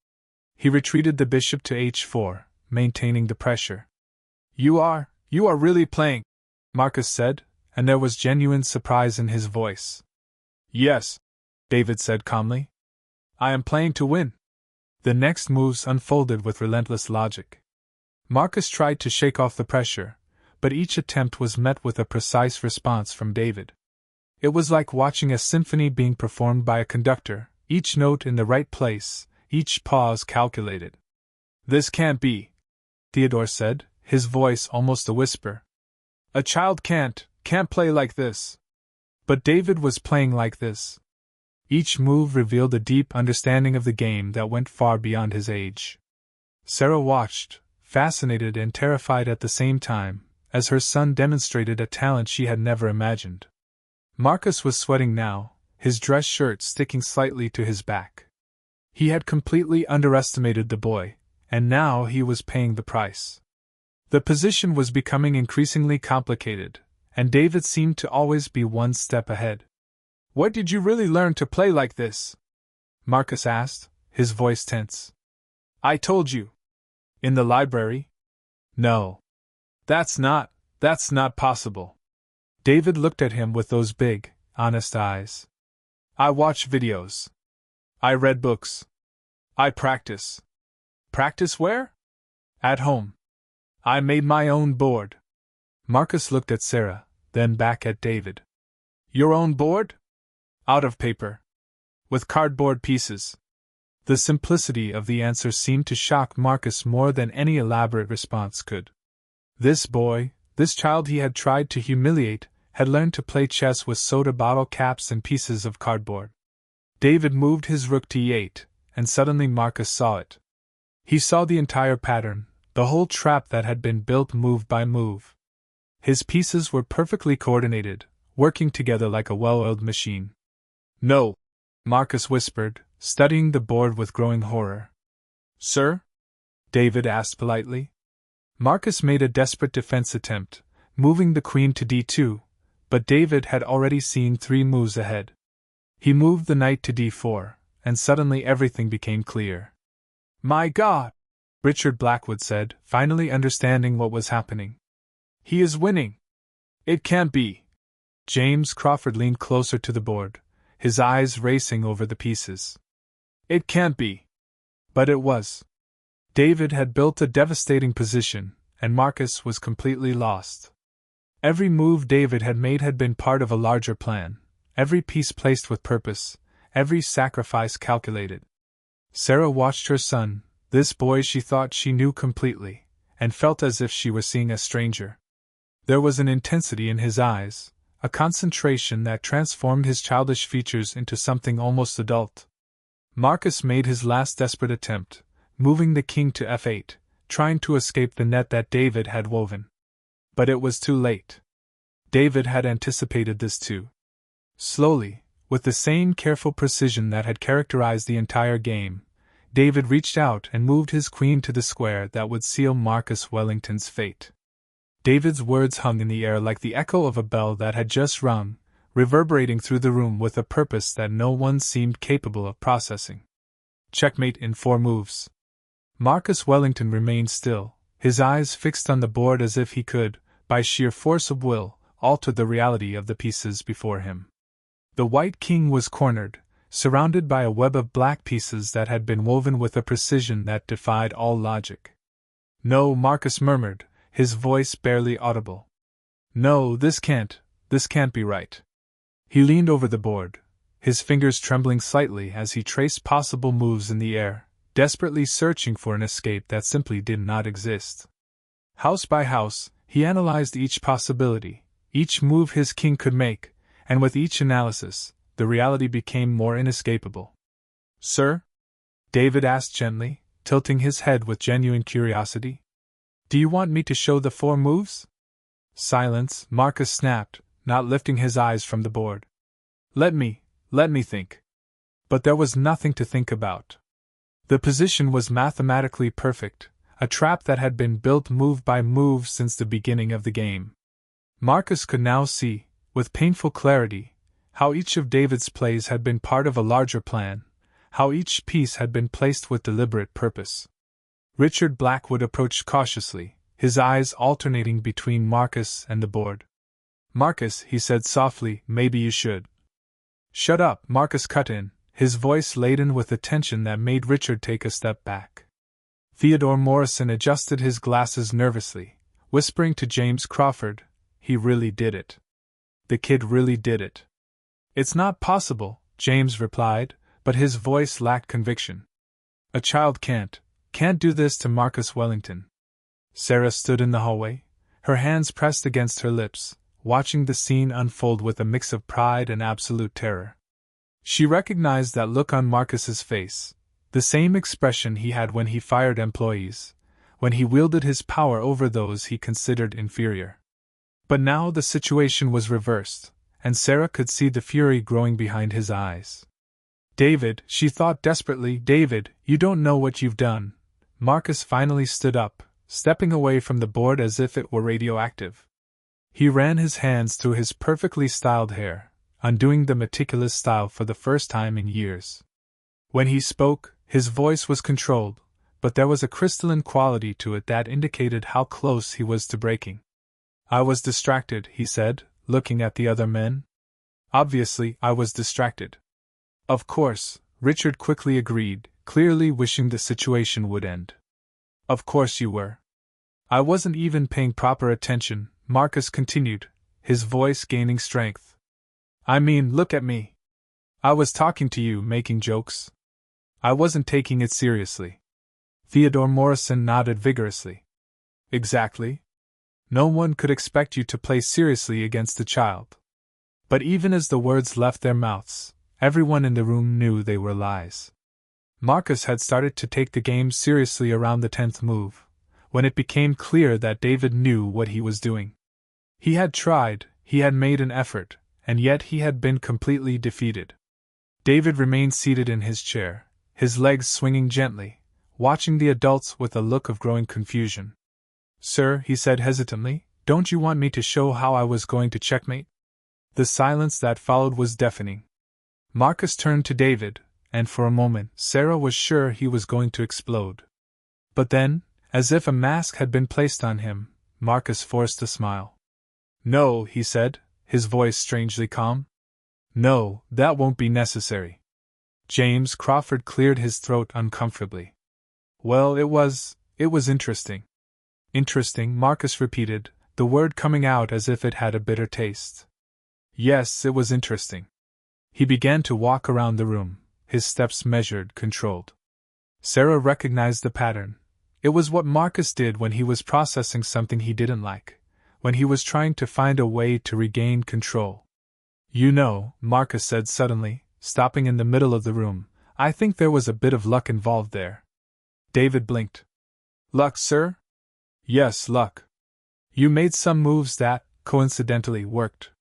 He retreated the bishop to h4, maintaining the pressure. You are really playing, Marcus said, and there was genuine surprise in his voice. Yes, David said calmly. I am playing to win. The next moves unfolded with relentless logic. Marcus tried to shake off the pressure, but each attempt was met with a precise response from David. It was like watching a symphony being performed by a conductor, each note in the right place, each pause calculated. This can't be, Theodore said, his voice almost a whisper. A child can't play like this. But David was playing like this. Each move revealed a deep understanding of the game that went far beyond his age. Sarah watched, fascinated and terrified at the same time, as her son demonstrated a talent she had never imagined. Marcus was sweating now, his dress shirt sticking slightly to his back. He had completely underestimated the boy, and now he was paying the price. The position was becoming increasingly complicated, and David seemed to always be one step ahead. Where did you really learn to play like this? Marcus asked, his voice tense. I told you. In the library? No. That's not possible. David looked at him with those big, honest eyes. I watch videos. I read books. I practice. Practice where? At home. I made my own board. Marcus looked at Sarah, then back at David. Your own board? Out of paper. With cardboard pieces. The simplicity of the answer seemed to shock Marcus more than any elaborate response could. This boy, this child he had tried to humiliate, had learned to play chess with soda bottle caps and pieces of cardboard. David moved his rook to e8, and suddenly Marcus saw it. He saw the entire pattern, the whole trap that had been built move by move. His pieces were perfectly coordinated, working together like a well-oiled machine. No, Marcus whispered, studying the board with growing horror. Sir? David asked politely. Marcus made a desperate defense attempt, moving the queen to d2, but David had already seen 3 moves ahead. He moved the knight to d4, and suddenly everything became clear. "My God!" Richard Blackwood said, finally understanding what was happening. "He is winning! It can't be!" James Crawford leaned closer to the board, his eyes racing over the pieces. "It can't be!" But it was. David had built a devastating position, and Marcus was completely lost. Every move David had made had been part of a larger plan, every piece placed with purpose, every sacrifice calculated. Sarah watched her son, this boy she thought she knew completely, and felt as if she were seeing a stranger. There was an intensity in his eyes, a concentration that transformed his childish features into something almost adult. Marcus made his last desperate attempt, moving the king to f8, trying to escape the net that David had woven. But it was too late. David had anticipated this too. Slowly, with the same careful precision that had characterized the entire game, David reached out and moved his queen to the square that would seal Marcus Wellington's fate. David's words hung in the air like the echo of a bell that had just rung, reverberating through the room with a purpose that no one seemed capable of processing. Checkmate in 4 moves. Marcus Wellington remained still, his eyes fixed on the board as if he could, by sheer force of will, alter the reality of the pieces before him. The white king was cornered, surrounded by a web of black pieces that had been woven with a precision that defied all logic. "No," Marcus murmured, his voice barely audible. "No, this can't be right." He leaned over the board, his fingers trembling slightly as he traced possible moves in the air, desperately searching for an escape that simply did not exist. House by house, he analyzed each possibility, each move his king could make, and with each analysis, the reality became more inescapable. "Sir?" David asked gently, tilting his head with genuine curiosity. "Do you want me to show the 4 moves?" "Silence," Marcus snapped, not lifting his eyes from the board. Let me think." But there was nothing to think about. The position was mathematically perfect, a trap that had been built move by move since the beginning of the game. Marcus could now see, with painful clarity, how each of David's plays had been part of a larger plan, how each piece had been placed with deliberate purpose. Richard Blackwood approached cautiously, his eyes alternating between Marcus and the board. "Marcus," he said softly, "maybe you should." "Shut up," Marcus cut in, his voice laden with a tension that made Richard take a step back. Theodore Morrison adjusted his glasses nervously, whispering to James Crawford, "He really did it. The kid really did it." "It's not possible," James replied, but his voice lacked conviction. "A child can't do this to Marcus Wellington." Sarah stood in the hallway, her hands pressed against her lips, watching the scene unfold with a mix of pride and absolute terror. She recognized that look on Marcus's face, the same expression he had when he fired employees, when he wielded his power over those he considered inferior. But now the situation was reversed, and Sarah could see the fury growing behind his eyes. "David," she thought desperately, "David, you don't know what you've done." Marcus finally stood up, stepping away from the board as if it were radioactive. He ran his hands through his perfectly styled hair, undoing the meticulous style for the first time in years. When he spoke, his voice was controlled, but there was a crystalline quality to it that indicated how close he was to breaking. "I was distracted," he said, looking at the other men. "Obviously, I was distracted." "Of course," Richard quickly agreed, clearly wishing the situation would end. "Of course you were." "I wasn't even paying proper attention," Marcus continued, his voice gaining strength. "I mean, look at me. I was talking to you, making jokes. I wasn't taking it seriously." Theodore Morrison nodded vigorously. "Exactly. No one could expect you to play seriously against a child." But even as the words left their mouths, everyone in the room knew they were lies. Marcus had started to take the game seriously around the 10th move, when it became clear that David knew what he was doing. He had tried, he had made an effort, and yet he had been completely defeated. David remained seated in his chair, his legs swinging gently, watching the adults with a look of growing confusion. "Sir," he said hesitantly, Don't you want me to show how I was going to checkmate? The silence that followed was deafening. Marcus turned to David, and for a moment Sarah was sure he was going to explode. But then, as if a mask had been placed on him, Marcus forced a smile. "No," he said, his voice strangely calm. "No, that won't be necessary." James Crawford cleared his throat uncomfortably. "Well, it was interesting." "Interesting," Marcus repeated, the word coming out as if it had a bitter taste. "Yes, it was interesting." He began to walk around the room, his steps measured, controlled. Sarah recognized the pattern. It was what Marcus did when he was processing something he didn't like, when he was trying to find a way to regain control. "You know," Marcus said suddenly, stopping in the middle of the room, "I think there was a bit of luck involved there." David blinked. "Luck, sir?" "Yes, luck. You made some moves that, coincidentally, worked."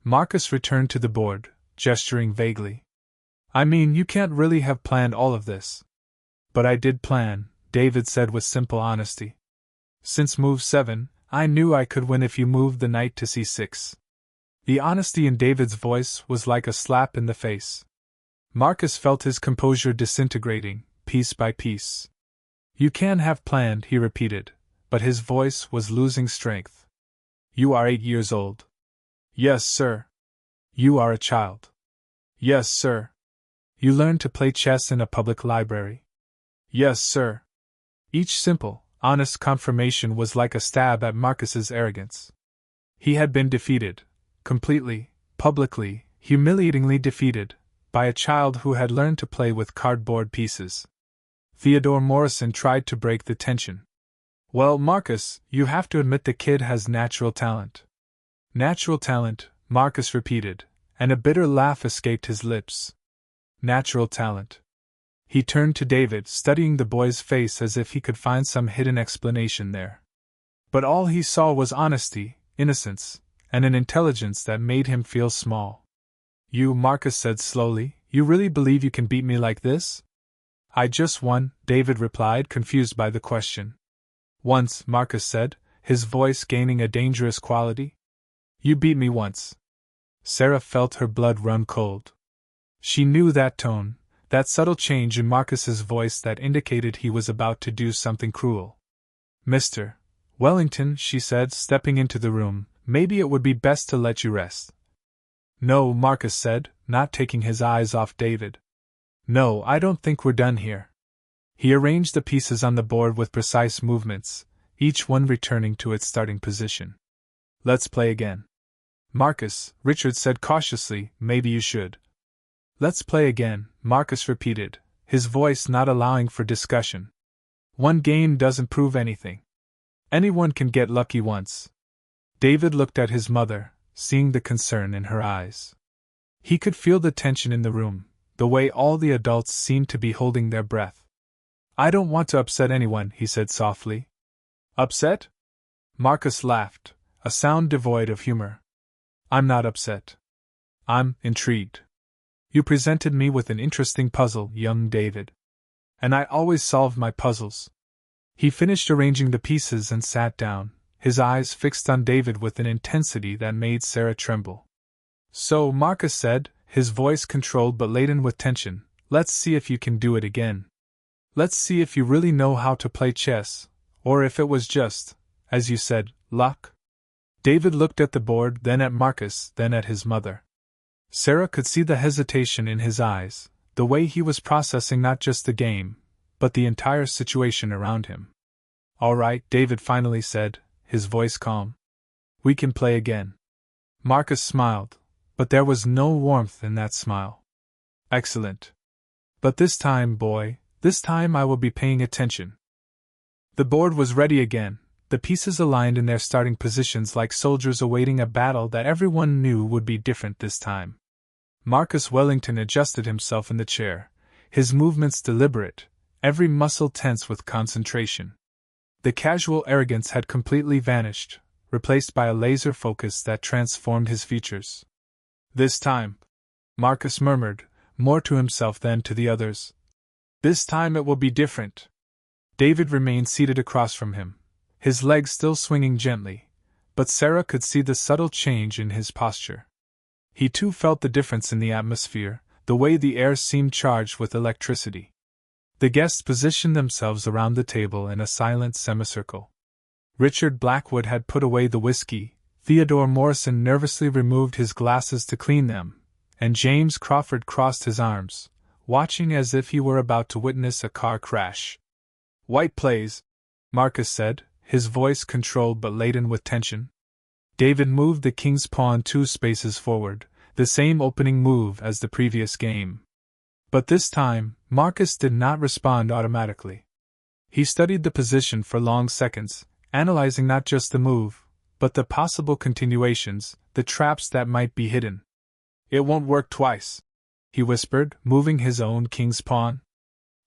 Marcus returned to the board, gesturing vaguely. "I mean, you can't really have planned all of this." "But I did plan," David said with simple honesty. "Since move 7, I knew I could win if you moved the knight to c6. The honesty in David's voice was like a slap in the face. Marcus felt his composure disintegrating, piece by piece. "You can have planned," he repeated, but his voice was losing strength. "You are 8 years old." "Yes, sir." "You are a child." "Yes, sir." "You learned to play chess in a public library." "Yes, sir." Each simple, honest confirmation was like a stab at Marcus's arrogance. He had been defeated, completely, publicly, humiliatingly defeated, by a child who had learned to play with cardboard pieces. Theodore Morrison tried to break the tension. "Well, Marcus, you have to admit the kid has natural talent." "Natural talent," Marcus repeated, and a bitter laugh escaped his lips. "Natural talent." He turned to David, studying the boy's face as if he could find some hidden explanation there. But all he saw was honesty, innocence, and an intelligence that made him feel small. "You," Marcus said slowly, "you really believe you can beat me like this?" "I just won," David replied, confused by the question. "Once," Marcus said, his voice gaining a dangerous quality. "You beat me once." Sarah felt her blood run cold. She knew that tone, that subtle change in Marcus's voice that indicated he was about to do something cruel. "Mr. Wellington," she said, stepping into the room, "maybe it would be best to let you rest." "No," Marcus said, not taking his eyes off David. "No, I don't think we're done here." He arranged the pieces on the board with precise movements, each one returning to its starting position. "Let's play again." "Marcus," Richard said cautiously, "maybe you should." "Let's play again," Marcus repeated, his voice not allowing for discussion. "One game doesn't prove anything. Anyone can get lucky once." David looked at his mother, seeing the concern in her eyes. He could feel the tension in the room, the way all the adults seemed to be holding their breath. "I don't want to upset anyone," he said softly. "Upset?" Marcus laughed, a sound devoid of humor. "I'm not upset. I'm intrigued. You presented me with an interesting puzzle, young David. And I always solve my puzzles." He finished arranging the pieces and sat down, his eyes fixed on David with an intensity that made Sarah tremble. "So," Marcus said, his voice controlled but laden with tension, "let's see if you can do it again. Let's see if you really know how to play chess, or if it was just, as you said, luck." David looked at the board, then at Marcus, then at his mother. Sarah could see the hesitation in his eyes, the way he was processing not just the game, but the entire situation around him. "All right," David finally said, his voice calm. "We can play again." Marcus smiled, but there was no warmth in that smile. "Excellent. But this time, boy, this time I will be paying attention." The board was ready again, the pieces aligned in their starting positions like soldiers awaiting a battle that everyone knew would be different this time. Marcus Wellington adjusted himself in the chair, his movements deliberate, every muscle tense with concentration. The casual arrogance had completely vanished, replaced by a laser focus that transformed his features. "This time," Marcus murmured, more to himself than to the others. "This time it will be different." David remained seated across from him, his legs still swinging gently, but Sarah could see the subtle change in his posture. He too felt the difference in the atmosphere, the way the air seemed charged with electricity. The guests positioned themselves around the table in a silent semicircle. Richard Blackwood had put away the whiskey, Theodore Morrison nervously removed his glasses to clean them, and James Crawford crossed his arms, watching as if he were about to witness a car crash. "White plays," Marcus said, his voice controlled but laden with tension. David moved the king's pawn 2 spaces forward, the same opening move as the previous game. But this time, Marcus did not respond automatically. He studied the position for long seconds, analyzing not just the move, but the possible continuations, the traps that might be hidden. "It won't work twice," he whispered, moving his own king's pawn.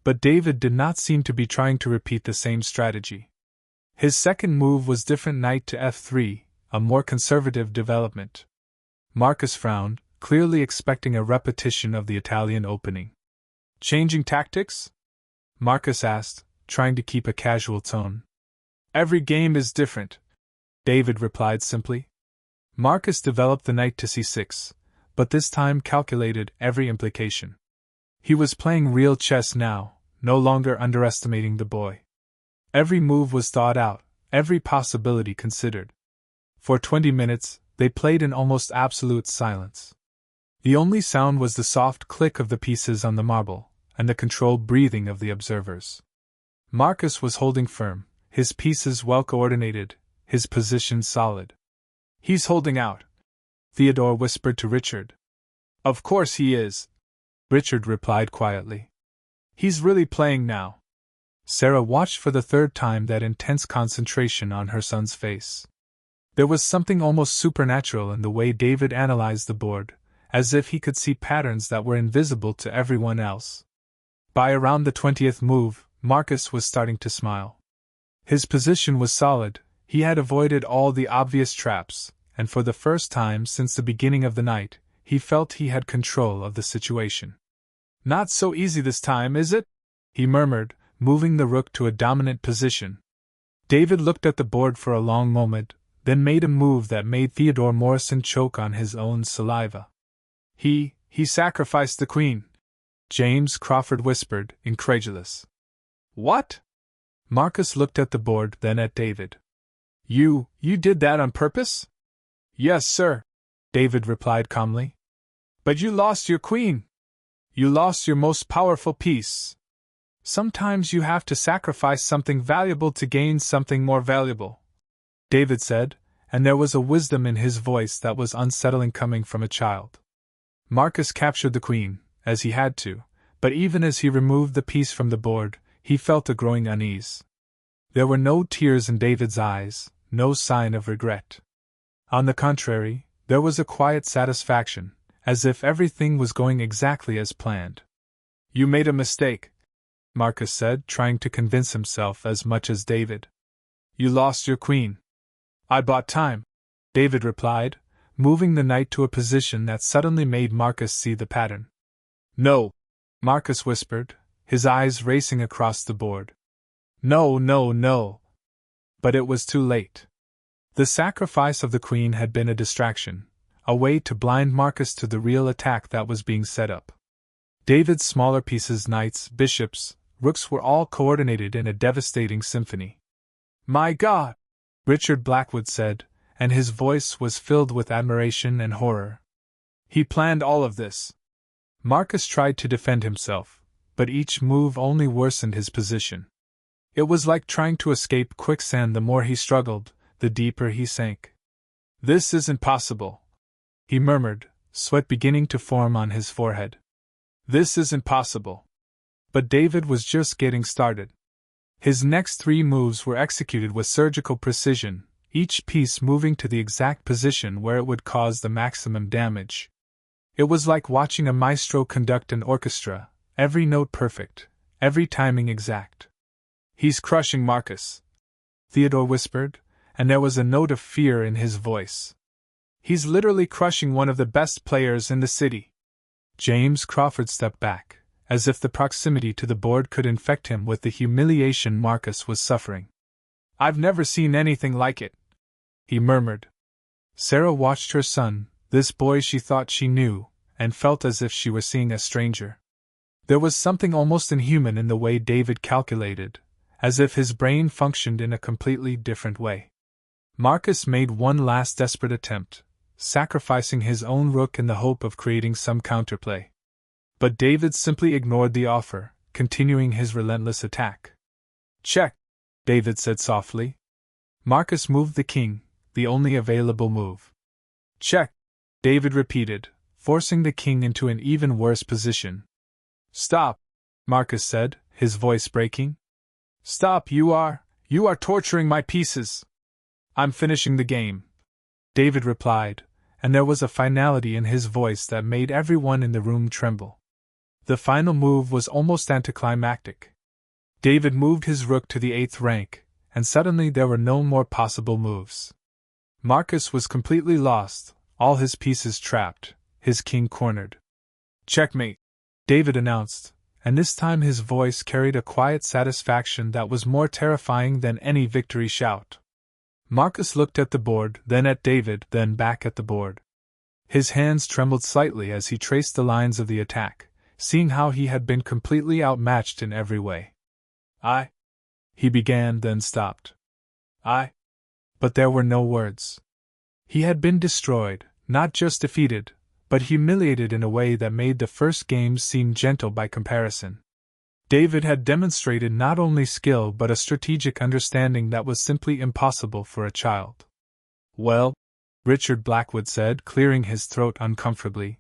But David did not seem to be trying to repeat the same strategy. His second move was different, knight to f3, a more conservative development. Marcus frowned, clearly expecting a repetition of the Italian opening. "Changing tactics?" Marcus asked, trying to keep a casual tone. "Every game is different," David replied simply. Marcus developed the knight to c6, but this time calculated every implication. He was playing real chess now, no longer underestimating the boy. Every move was thought out, every possibility considered. For 20 minutes, they played in almost absolute silence. The only sound was the soft click of the pieces on the marble, and the controlled breathing of the observers. Marcus was holding firm, his pieces well coordinated, his position solid. "He's holding out," Theodore whispered to Richard. "Of course he is," Richard replied quietly. "He's really playing now." Sarah watched for the third time that intense concentration on her son's face. There was something almost supernatural in the way David analyzed the board, as if he could see patterns that were invisible to everyone else. By around the 20th move, Marcus was starting to smile. His position was solid, he had avoided all the obvious traps, and for the first time since the beginning of the night, he felt he had control of the situation. "Not so easy this time, is it?" he murmured, moving the rook to a dominant position. David looked at the board for a long moment, then made a move that made Theodore Morrison choke on his own saliva. He sacrificed the queen," James Crawford whispered, incredulous. "What?" Marcus looked at the board, then at David. You did that on purpose?" "Yes, sir," David replied calmly. "But you lost your queen. You lost your most powerful piece. Sometimes you have to sacrifice something valuable to gain something more valuable," David said, and there was a wisdom in his voice that was unsettling coming from a child. Marcus captured the queen, as he had to, but even as he removed the piece from the board, he felt a growing unease. There were no tears in David's eyes, no sign of regret. On the contrary, there was a quiet satisfaction, as if everything was going exactly as planned. "You made a mistake," Marcus said, trying to convince himself as much as David. "You lost your queen." "I bought time," David replied, moving the knight to a position that suddenly made Marcus see the pattern. "No," Marcus whispered, his eyes racing across the board. "No, no, no." But it was too late. The sacrifice of the queen had been a distraction, a way to blind Marcus to the real attack that was being set up. David's smaller pieces, knights, bishops, rooks, were all coordinated in a devastating symphony. "My God!" Richard Blackwood said, and his voice was filled with admiration and horror. "He planned all of this." Marcus tried to defend himself, but each move only worsened his position. It was like trying to escape quicksand. The more he struggled, the deeper he sank. "This isn't possible," he murmured, sweat beginning to form on his forehead. "This isn't possible." But David was just getting started. His next 3 moves were executed with surgical precision, each piece moving to the exact position where it would cause the maximum damage. It was like watching a maestro conduct an orchestra, every note perfect, every timing exact. "He's crushing Marcus," Theodore whispered, and there was a note of fear in his voice. "He's literally crushing one of the best players in the city." James Crawford stepped back, as if the proximity to the board could infect him with the humiliation Marcus was suffering. "I've never seen anything like it," he murmured. Sarah watched her son, this boy she thought she knew, and felt as if she were seeing a stranger. There was something almost inhuman in the way David calculated, as if his brain functioned in a completely different way. Marcus made one last desperate attempt, sacrificing his own rook in the hope of creating some counterplay. But David simply ignored the offer, continuing his relentless attack. "Check," David said softly. Marcus moved the king, the only available move. "Check," David repeated, forcing the king into an even worse position. "Stop," Marcus said, his voice breaking. "Stop, you are torturing my pieces." "I'm finishing the game," David replied, and there was a finality in his voice that made everyone in the room tremble. The final move was almost anticlimactic. David moved his rook to the 8th rank, and suddenly there were no more possible moves. Marcus was completely lost, all his pieces trapped, his king cornered. "Checkmate," David announced, and this time his voice carried a quiet satisfaction that was more terrifying than any victory shout. Marcus looked at the board, then at David, then back at the board. His hands trembled slightly as he traced the lines of the attack, seeing how he had been completely outmatched in every way. He began, then stopped. But there were no words. He had been destroyed, not just defeated, but humiliated in a way that made the first games seem gentle by comparison. David had demonstrated not only skill but a strategic understanding that was simply impossible for a child. "Well," Richard Blackwood said, clearing his throat uncomfortably,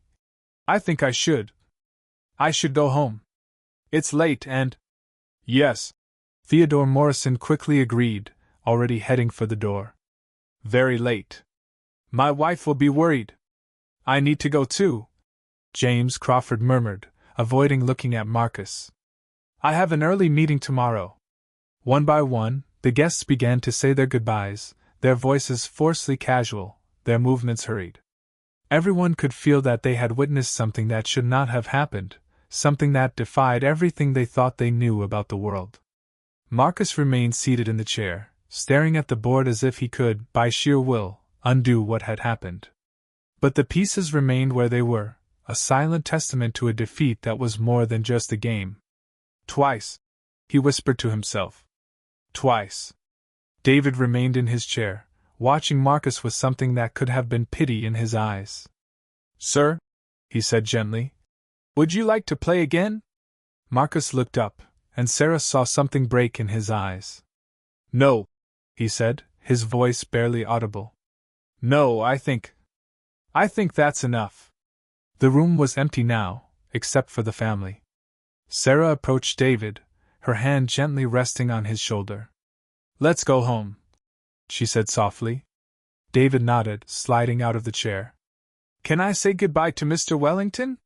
"I think I should go home. It's late and—" "Yes," Theodore Morrison quickly agreed, already heading for the door. "Very late. My wife will be worried." "I need to go too," James Crawford murmured, avoiding looking at Marcus. "I have an early meeting tomorrow." One by one, the guests began to say their goodbyes, their voices forcefully casual, their movements hurried. Everyone could feel that they had witnessed something that should not have happened, something that defied everything they thought they knew about the world. Marcus remained seated in the chair, staring at the board as if he could, by sheer will, undo what had happened. But the pieces remained where they were, a silent testament to a defeat that was more than just a game. "Twice," he whispered to himself. "Twice." David remained in his chair, watching Marcus with something that could have been pity in his eyes. "Sir," he said gently, "would you like to play again?" Marcus looked up, and Sarah saw something break in his eyes. "No," he said, his voice barely audible. "No, I think that's enough." The room was empty now, except for the family. Sarah approached David, her hand gently resting on his shoulder. "Let's go home," she said softly. David nodded, sliding out of the chair. "Can I say goodbye to Mr. Wellington?"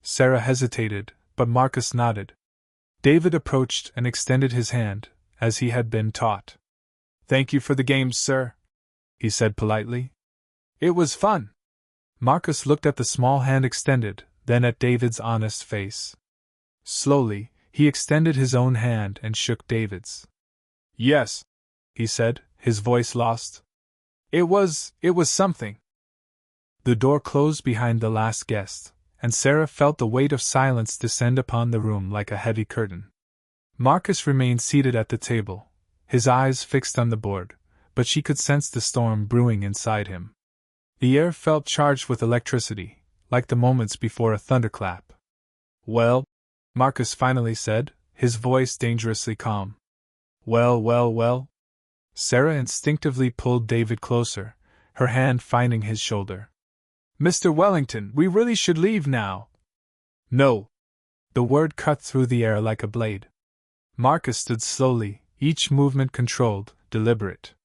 Sarah hesitated, but Marcus nodded. David approached and extended his hand, as he had been taught. "Thank you for the games, sir," he said politely. "It was fun." Marcus looked at the small hand extended, then at David's honest face. Slowly, he extended his own hand and shook David's. "Yes," he said, his voice lost. It was something." The door closed behind the last guest, and Sarah felt the weight of silence descend upon the room like a heavy curtain. Marcus remained seated at the table, his eyes fixed on the board, but she could sense the storm brewing inside him. The air felt charged with electricity, like the moments before a thunderclap. "Well," Marcus finally said, his voice dangerously calm. Well. Sarah instinctively pulled David closer, her hand finding his shoulder. "Mr. Wellington, we really should leave now." "No." The word cut through the air like a blade. Marcus stood slowly, each movement controlled, deliberate.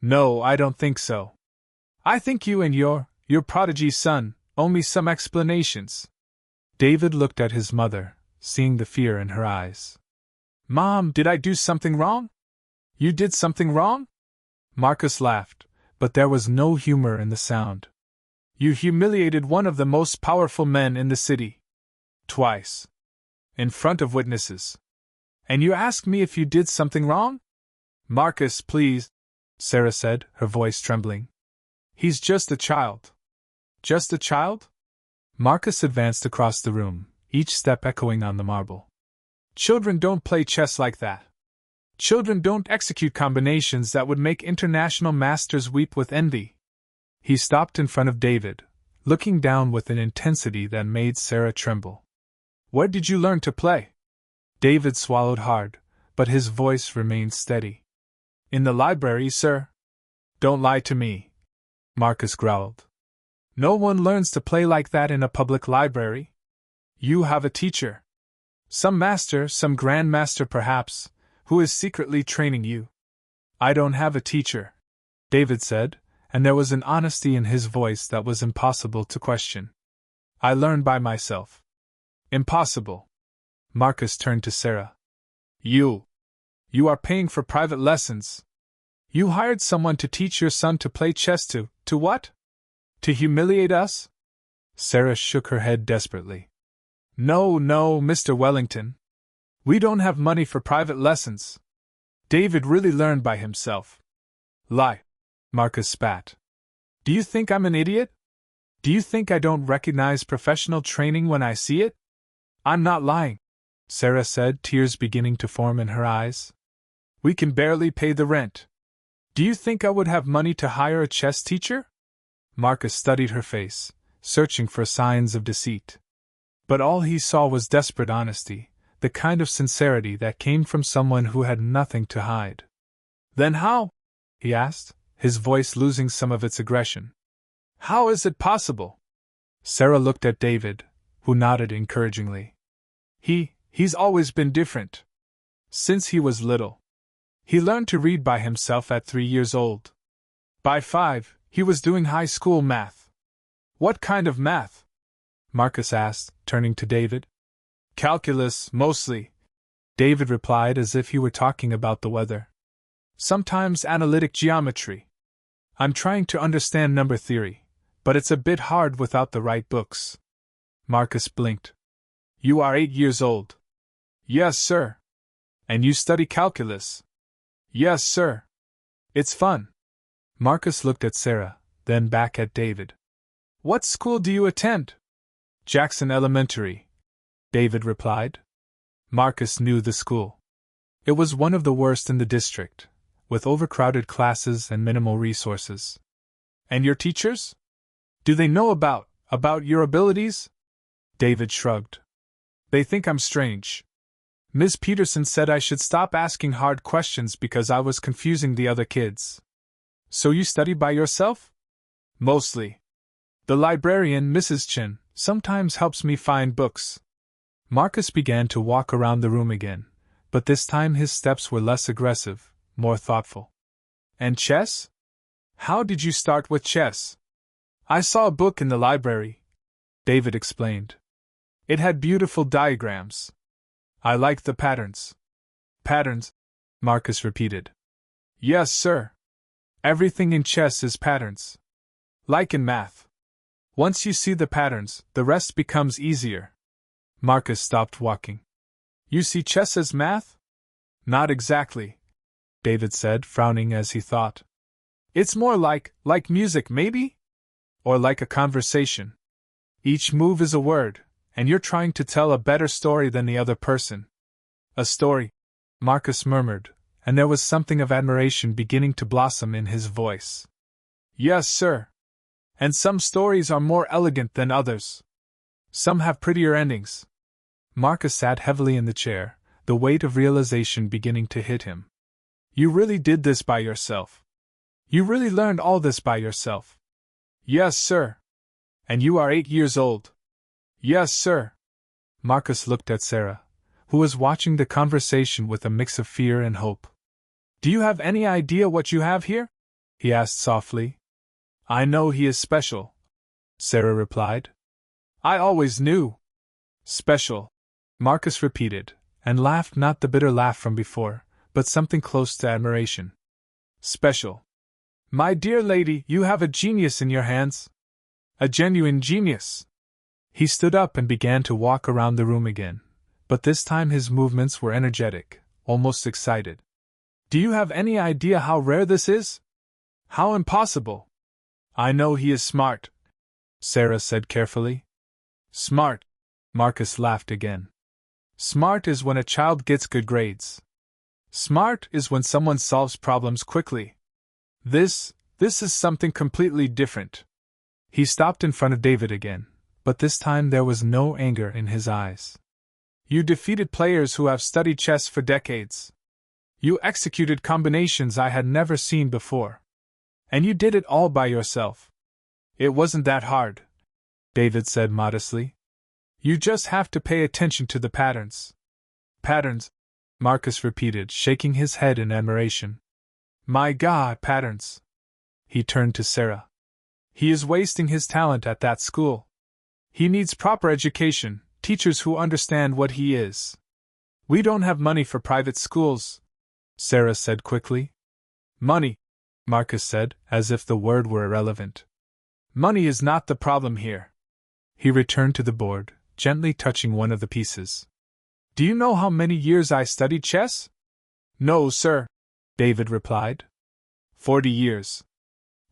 "No, I don't think so. I think you and your prodigy son owe me some explanations." David looked at his mother, seeing the fear in her eyes. "Mom, did I do something wrong?" "You did something wrong?" Marcus laughed, but there was no humor in the sound. "You humiliated one of the most powerful men in the city. Twice. In front of witnesses. And you ask me if you did something wrong? Marcus, please." Sarah said, her voice trembling. He's just a child. Just a child? Marcus advanced across the room, each step echoing on the marble. Children don't play chess like that. Children don't execute combinations that would make international masters weep with envy. He stopped in front of David, looking down with an intensity that made Sarah tremble. Where did you learn to play? David swallowed hard, but his voice remained steady. In the library, sir. Don't lie to me, Marcus growled. No one learns to play like that in a public library. You have a teacher. Some master, some grandmaster perhaps, who is secretly training you. I don't have a teacher, David said, and there was an honesty in his voice that was impossible to question. I learn by myself. Impossible. Marcus turned to Sarah. You are paying for private lessons. You hired someone to teach your son to play chess to what? To humiliate us? Sarah shook her head desperately. No, Mr. Wellington. We don't have money for private lessons. David really learned by himself. Lie. Marcus spat. Do you think I'm an idiot? Do you think I don't recognize professional training when I see it? I'm not lying, Sarah said, tears beginning to form in her eyes. We can barely pay the rent. Do you think I would have money to hire a chess teacher? Marcus studied her face, searching for signs of deceit. But all he saw was desperate honesty, the kind of sincerity that came from someone who had nothing to hide. Then how? He asked, his voice losing some of its aggression. How is it possible? Sarah looked at David, who nodded encouragingly. He's always been different. Since he was little. He learned to read by himself at 3 years old. By 5, he was doing high school math. What kind of math? Marcus asked, turning to David. Calculus, mostly, David replied as if he were talking about the weather. Sometimes analytic geometry. I'm trying to understand number theory, but it's a bit hard without the right books. Marcus blinked. You are 8 years old. Yes, sir. And you study calculus? Yes, sir. It's fun. Marcus looked at Sarah, then back at David. What school do you attend? Jackson Elementary, David replied. Marcus knew the school. It was one of the worst in the district, with overcrowded classes and minimal resources. And your teachers? Do they know about your abilities? David shrugged. They think I'm strange. Ms. Peterson said I should stop asking hard questions because I was confusing the other kids. So you study by yourself? Mostly. The librarian, Mrs. Chin, sometimes helps me find books. Marcus began to walk around the room again, but this time his steps were less aggressive, more thoughtful. And chess? How did you start with chess? I saw a book in the library, David explained. It had beautiful diagrams. I liked the patterns. Patterns? Marcus repeated. Yes, sir. Everything in chess is patterns. Like in math. Once you see the patterns, the rest becomes easier. Marcus stopped walking. You see chess as math? Not exactly, David said, frowning as he thought. It's more like music, maybe? Or like a conversation. Each move is a word, and you're trying to tell a better story than the other person. A story, Marcus murmured, and there was something of admiration beginning to blossom in his voice. Yes, sir. And some stories are more elegant than others. Some have prettier endings. Marcus sat heavily in the chair, the weight of realization beginning to hit him. You really did this by yourself. You really learned all this by yourself. Yes, sir. And you are 8 years old. Yes, sir. Marcus looked at Sarah, who was watching the conversation with a mix of fear and hope. Do you have any idea what you have here? He asked softly. I know he is special, Sarah replied. I always knew. Special, Marcus repeated, and laughed, not the bitter laugh from before, but something close to admiration. Special. My dear lady, you have a genius in your hands. A genuine genius. He stood up and began to walk around the room again, but this time his movements were energetic, almost excited. Do you have any idea how rare this is? How impossible! I know he is smart, Sarah said carefully. Smart, Marcus laughed again. Smart is when a child gets good grades. Smart is when someone solves problems quickly. This is something completely different. He stopped in front of David again, but this time there was no anger in his eyes. You defeated players who have studied chess for decades. You executed combinations I had never seen before. And you did it all by yourself. It wasn't that hard, David said modestly. You just have to pay attention to the patterns. Patterns, Marcus repeated, shaking his head in admiration. My God, patterns. He turned to Sarah. He is wasting his talent at that school. He needs proper education, teachers who understand what he is. We don't have money for private schools, Sarah said quickly. Money, Marcus said, as if the word were irrelevant. Money is not the problem here. He returned to the board, gently touching one of the pieces. Do you know how many years I studied chess? No, sir, David replied. 40 years.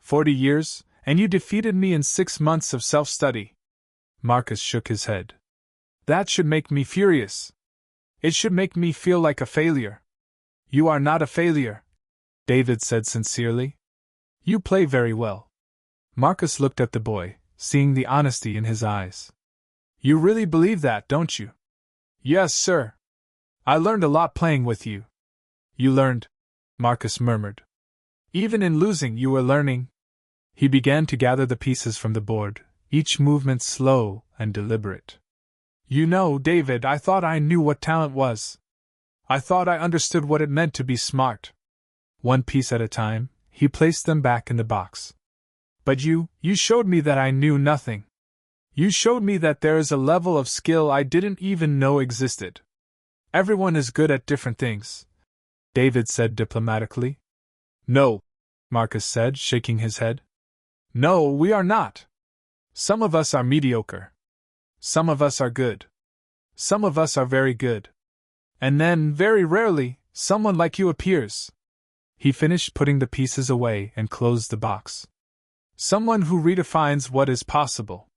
40 years, and you defeated me in 6 months of self-study. Marcus shook his head. That should make me furious. It should make me feel like a failure. You are not a failure, David said sincerely. You play very well. Marcus looked at the boy, seeing the honesty in his eyes. You really believe that, don't you? Yes, sir. I learned a lot playing with you. You learned, Marcus murmured. Even in losing, you were learning. He began to gather the pieces from the board, each movement slow and deliberate. You know, David, I thought I knew what talent was. I thought I understood what it meant to be smart. One piece at a time, he placed them back in the box. But you showed me that I knew nothing. You showed me that there is a level of skill I didn't even know existed. Everyone is good at different things, David said diplomatically. No, Marcus said, shaking his head. No, we are not. Some of us are mediocre. Some of us are good. Some of us are very good. And then, very rarely, someone like you appears. He finished putting the pieces away and closed the box. Someone who redefines what is possible.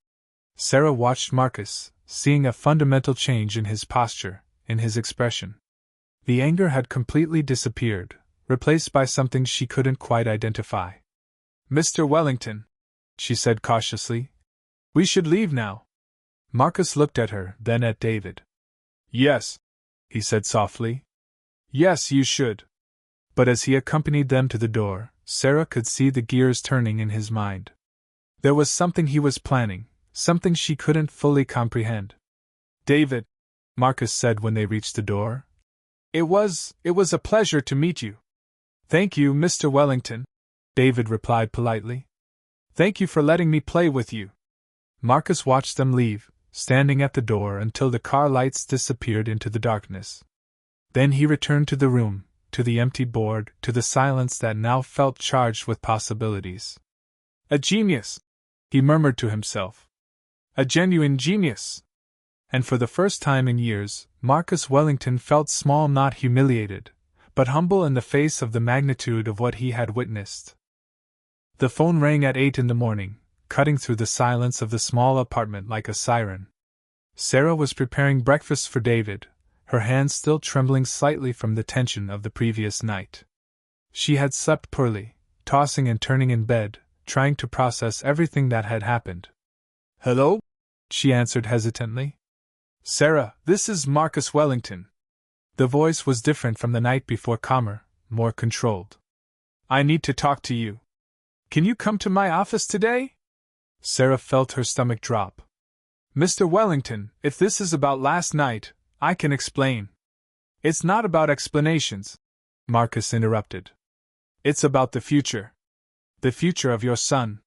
Sarah watched Marcus, seeing a fundamental change in his posture, in his expression. The anger had completely disappeared, replaced by something she couldn't quite identify. Mr. Wellington, she said cautiously, we should leave now. Marcus looked at her, then at David. Yes, he said softly. Yes, you should. But as he accompanied them to the door, Sarah could see the gears turning in his mind. There was something he was planning, something she couldn't fully comprehend. David, Marcus said when they reached the door. It was a pleasure to meet you. Thank you, Mr. Wellington, David replied politely. Thank you for letting me play with you. Marcus watched them leave, standing at the door until the car lights disappeared into the darkness. Then he returned to the room, to the empty board, to the silence that now felt charged with possibilities. A genius, he murmured to himself. A genuine genius. And for the first time in years, Marcus Wellington felt small, not humiliated, but humble in the face of the magnitude of what he had witnessed. The phone rang at 8 in the morning, cutting through the silence of the small apartment like a siren. Sarah was preparing breakfast for David, her hands still trembling slightly from the tension of the previous night. She had slept poorly, tossing and turning in bed, trying to process everything that had happened. Hello? She answered hesitantly. Sarah, this is Marcus Wellington. The voice was different from the night before, calmer, more controlled. I need to talk to you. Can you come to my office today? Sarah felt her stomach drop. Mr. Wellington, if this is about last night, I can explain. It's not about explanations, Marcus interrupted. It's about the future. The future of your son.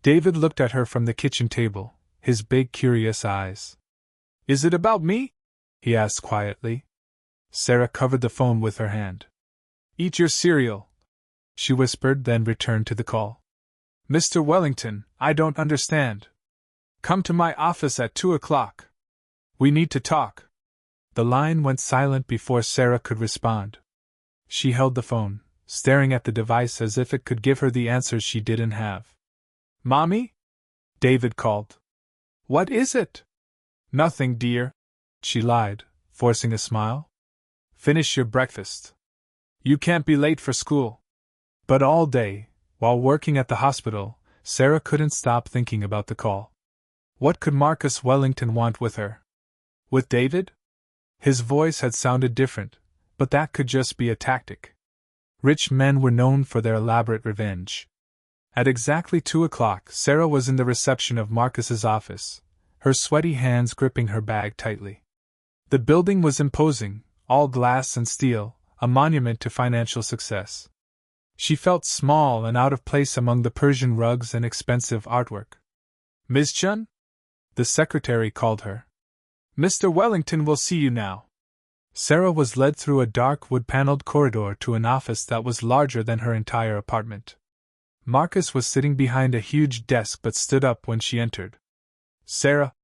David looked at her from the kitchen table, his big curious eyes. Is it about me? He asked quietly. Sarah covered the phone with her hand. Eat your cereal, she whispered, then returned to the call. Mr. Wellington, I don't understand. Come to my office at 2 o'clock. We need to talk. The line went silent before Sarah could respond. She held the phone, staring at the device as if it could give her the answers she didn't have. "Mommy?" David called. "What is it?" "Nothing, dear," she lied, forcing a smile. "Finish your breakfast. You can't be late for school." But all day, while working at the hospital, Sarah couldn't stop thinking about the call. What could Marcus Wellington want with her? With David? His voice had sounded different, but that could just be a tactic. Rich men were known for their elaborate revenge. At exactly 2 o'clock, Sarah was in the reception of Marcus's office, her sweaty hands gripping her bag tightly. The building was imposing, all glass and steel, a monument to financial success. She felt small and out of place among the Persian rugs and expensive artwork. "Ms. Chun?" The secretary called her. "Mr. Wellington will see you now." Sarah was led through a dark wood-paneled corridor to an office that was larger than her entire apartment. Marcus was sitting behind a huge desk but stood up when she entered. "Sarah,"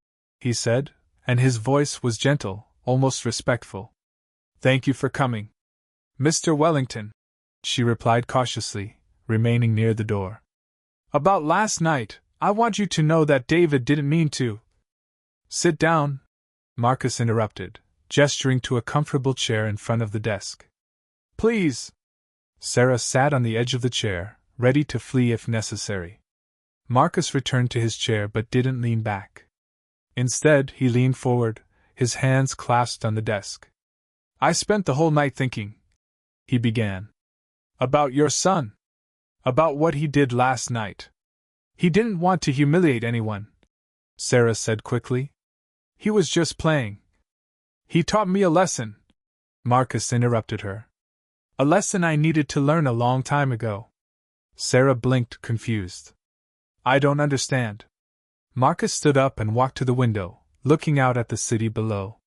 he said, and his voice was gentle, almost respectful. "Thank you for coming." "Mr. Wellington," she replied cautiously, remaining near the door. "About last night, I want you to know that David didn't mean to." "Sit down," Marcus interrupted, gesturing to a comfortable chair in front of the desk. "Please." Sarah sat on the edge of the chair, ready to flee if necessary. Marcus returned to his chair but didn't lean back. Instead, he leaned forward, his hands clasped on the desk. "I spent the whole night thinking," he began, "about your son. About what he did last night." "He didn't want to humiliate anyone," Sarah said quickly. "He was just playing." "He taught me a lesson," Marcus interrupted her. "A lesson I needed to learn a long time ago." Sarah blinked, confused. "I don't understand." Marcus stood up and walked to the window, looking out at the city below.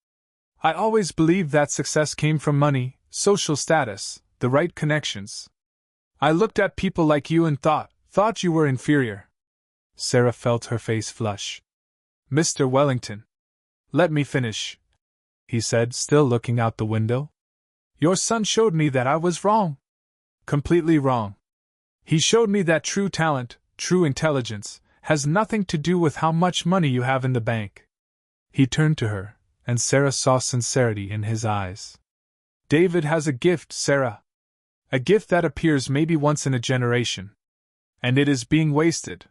"I always believed that success came from money, social status, the right connections. I looked at people like you and thought you were inferior." Sarah felt her face flush. "Mr. Wellington, let me finish," he said, still looking out the window. "Your son showed me that I was wrong. Completely wrong. He showed me that true talent, true intelligence, has nothing to do with how much money you have in the bank." He turned to her, and Sarah saw sincerity in his eyes. "David has a gift, Sarah. A gift that appears maybe once in a generation. And it is being wasted."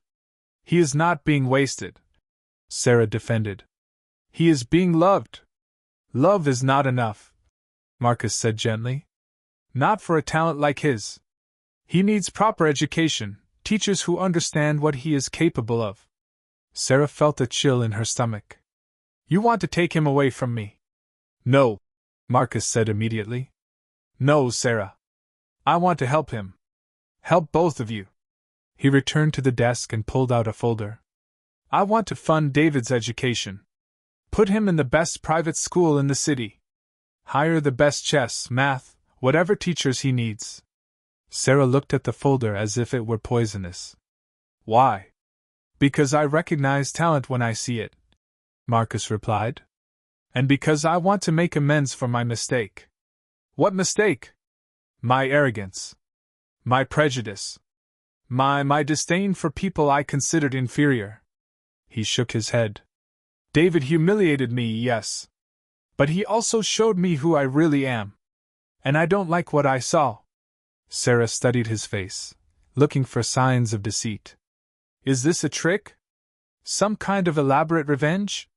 "He is not being wasted," Sarah defended. "He is being loved." "Love is not enough," Marcus said gently. "Not for a talent like his. He needs proper education, teachers who understand what he is capable of." Sarah felt a chill in her stomach. "You want to take him away from me?" "No," Marcus said immediately. "No, Sarah. I want to help him. Help both of you." He returned to the desk and pulled out a folder. "I want to fund David's education. Put him in the best private school in the city. Hire the best chess, math, whatever teachers he needs." Sarah looked at the folder as if it were poisonous. "Why?" "Because I recognize talent when I see it," Marcus replied. "And because I want to make amends for my mistake." "What mistake?" "My arrogance. My prejudice. My disdain for people I considered inferior." He shook his head. "David humiliated me, yes. But he also showed me who I really am. And I don't like what I saw." Sarah studied his face, looking for signs of deceit. "Is this a trick? Some kind of elaborate revenge?"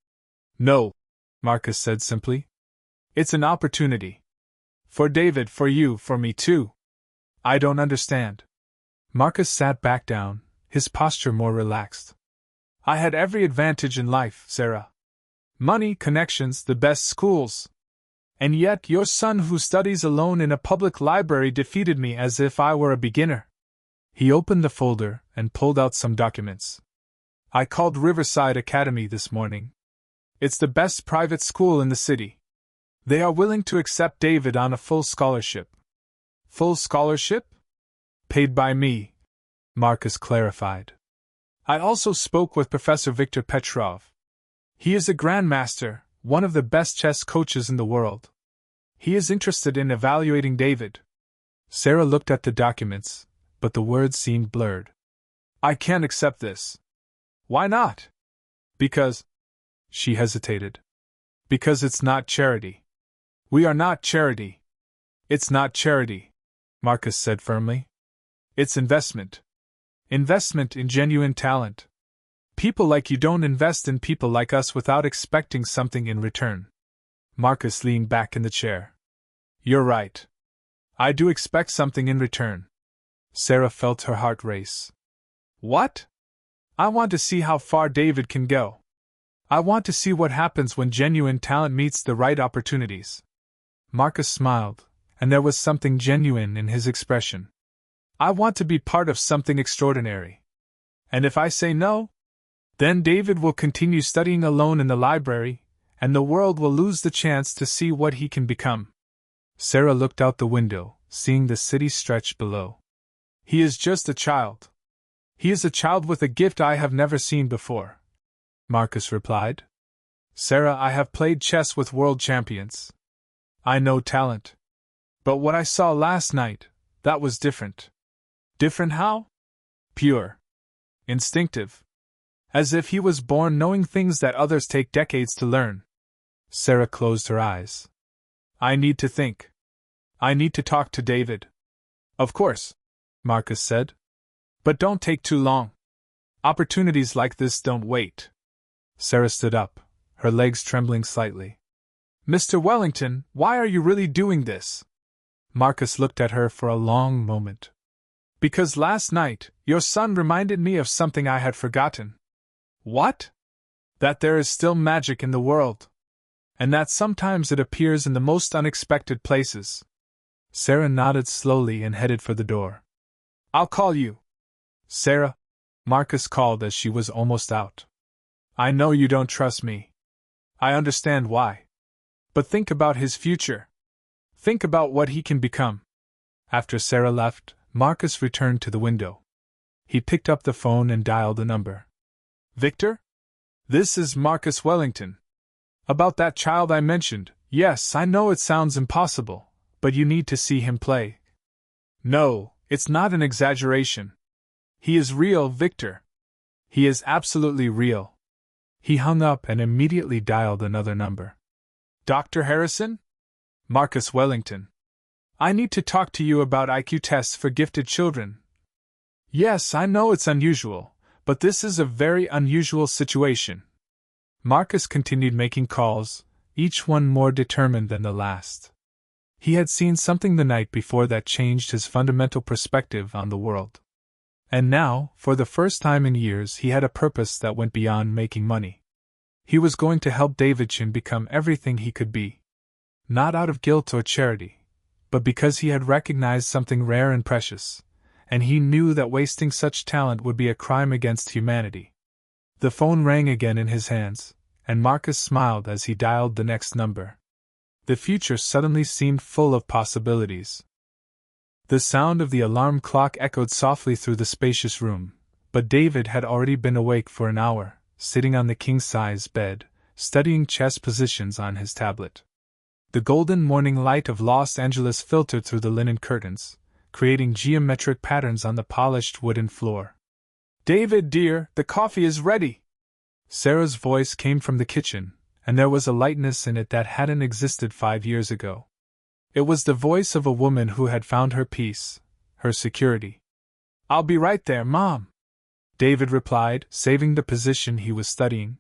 "No," Marcus said simply. "It's an opportunity. For David, for you, for me too." "I don't understand." Marcus sat back down, his posture more relaxed. "I had every advantage in life, Sarah. Money, connections, the best schools. And yet your son who studies alone in a public library defeated me as if I were a beginner." He opened the folder and pulled out some documents. "I called Riverside Academy this morning. It's the best private school in the city. They are willing to accept David on a full scholarship." "Full scholarship?" "Paid by me," Marcus clarified. "I also spoke with Professor Viktor Petrov. He is a grandmaster, one of the best chess coaches in the world. He is interested in evaluating David." Sarah looked at the documents, but the words seemed blurred. I can't accept this. Why not? Because. She hesitated. Because it's not charity. We are not charity. It's not charity, Marcus said firmly. It's investment. Investment in genuine talent. People like you don't invest in people like us without expecting something in return. Marcus leaned back in the chair. You're right. I do expect something in return. Sarah felt her heart race. What? I want to see how far David can go. I want to see what happens when genuine talent meets the right opportunities. Marcus smiled, and there was something genuine in his expression. I want to be part of something extraordinary. And if I say no, then David will continue studying alone in the library, and the world will lose the chance to see what he can become. Sarah looked out the window, seeing the city stretch below. He is just a child. He is a child with a gift I have never seen before, Marcus replied. Sarah, I have played chess with world champions. I know talent. But what I saw last night, that was different. Different how? Pure. Instinctive. As if he was born knowing things that others take decades to learn. Sarah closed her eyes. I need to think. I need to talk to David. Of course, Marcus said. But don't take too long. Opportunities like this don't wait. Sarah stood up, her legs trembling slightly. Mr. Wellington, why are you really doing this? Marcus looked at her for a long moment. Because last night, your son reminded me of something I had forgotten. What? That there is still magic in the world. And that sometimes it appears in the most unexpected places. Sarah nodded slowly and headed for the door. I'll call you. Sarah, Marcus called as she was almost out. I know you don't trust me. I understand why. But think about his future. Think about what he can become. After Sarah left, Marcus returned to the window. He picked up the phone and dialed a number. Victor? This is Marcus Wellington. About that child I mentioned, yes, I know it sounds impossible, but you need to see him play. No, it's not an exaggeration. He is real, Victor. He is absolutely real. He hung up and immediately dialed another number. Dr. Harrison? Marcus Wellington. I need to talk to you about IQ tests for gifted children. Yes, I know it's unusual, but this is a very unusual situation. Marcus continued making calls, each one more determined than the last. He had seen something the night before that changed his fundamental perspective on the world. And now, for the first time in years, he had a purpose that went beyond making money. He was going to help David Chin become everything he could be. Not out of guilt or charity, but because he had recognized something rare and precious, and he knew that wasting such talent would be a crime against humanity. The phone rang again in his hands, and Marcus smiled as he dialed the next number. The future suddenly seemed full of possibilities. The sound of the alarm clock echoed softly through the spacious room, but David had already been awake for an hour, sitting on the king-size bed, studying chess positions on his tablet. The golden morning light of Los Angeles filtered through the linen curtains, creating geometric patterns on the polished wooden floor. David, dear, the coffee is ready! Sarah's voice came from the kitchen, and there was a lightness in it that hadn't existed 5 years ago. It was the voice of a woman who had found her peace, her security. I'll be right there, Mom, David replied, saving the position he was studying.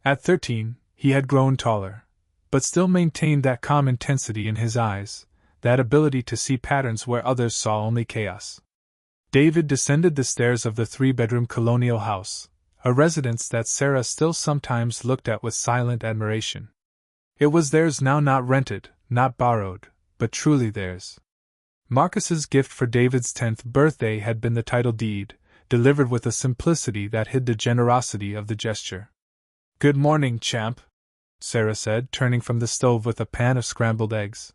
At 13, he had grown taller, but still maintained that calm intensity in his eyes, that ability to see patterns where others saw only chaos. David descended the stairs of the 3-bedroom colonial house, a residence that Sarah still sometimes looked at with silent admiration. It was theirs now, not rented, not borrowed, but truly theirs. Marcus's gift for David's 10th birthday had been the title deed, delivered with a simplicity that hid the generosity of the gesture. Good morning, champ, Sarah said, turning from the stove with a pan of scrambled eggs.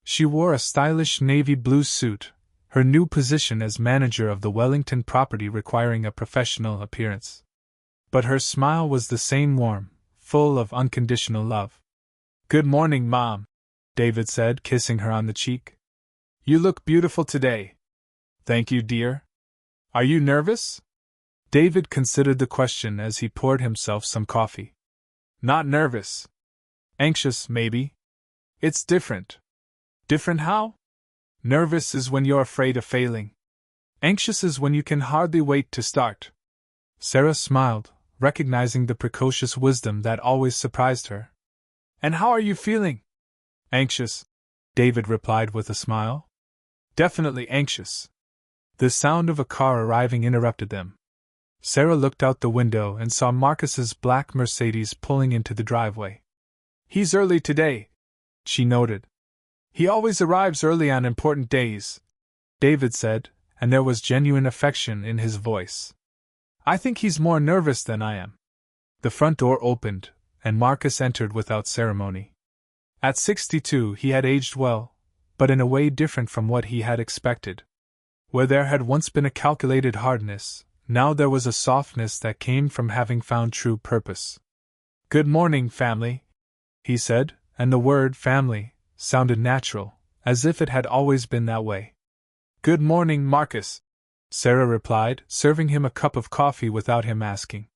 She wore a stylish navy blue suit, her new position as manager of the Wellington property requiring a professional appearance. But her smile was the same warm, full of unconditional love. Good morning, Mom, David said, kissing her on the cheek. You look beautiful today. Thank you, dear. Are you nervous? David considered the question as he poured himself some coffee. Not nervous. Anxious, maybe. It's different. Different how? Nervous is when you're afraid of failing. Anxious is when you can hardly wait to start. Sarah smiled, recognizing the precocious wisdom that always surprised her. And how are you feeling? Anxious, David replied with a smile. Definitely anxious. The sound of a car arriving interrupted them. Sarah looked out the window and saw Marcus's black Mercedes pulling into the driveway. He's early today, she noted. He always arrives early on important days, David said, and there was genuine affection in his voice. I think he's more nervous than I am. The front door opened, and Marcus entered without ceremony. At 62 he had aged well, but in a way different from what he had expected. Where there had once been a calculated hardness, now there was a softness that came from having found true purpose. Good morning, family, he said, and the word family sounded natural, as if it had always been that way. Good morning, Marcus, Sarah replied, serving him a cup of coffee without him asking.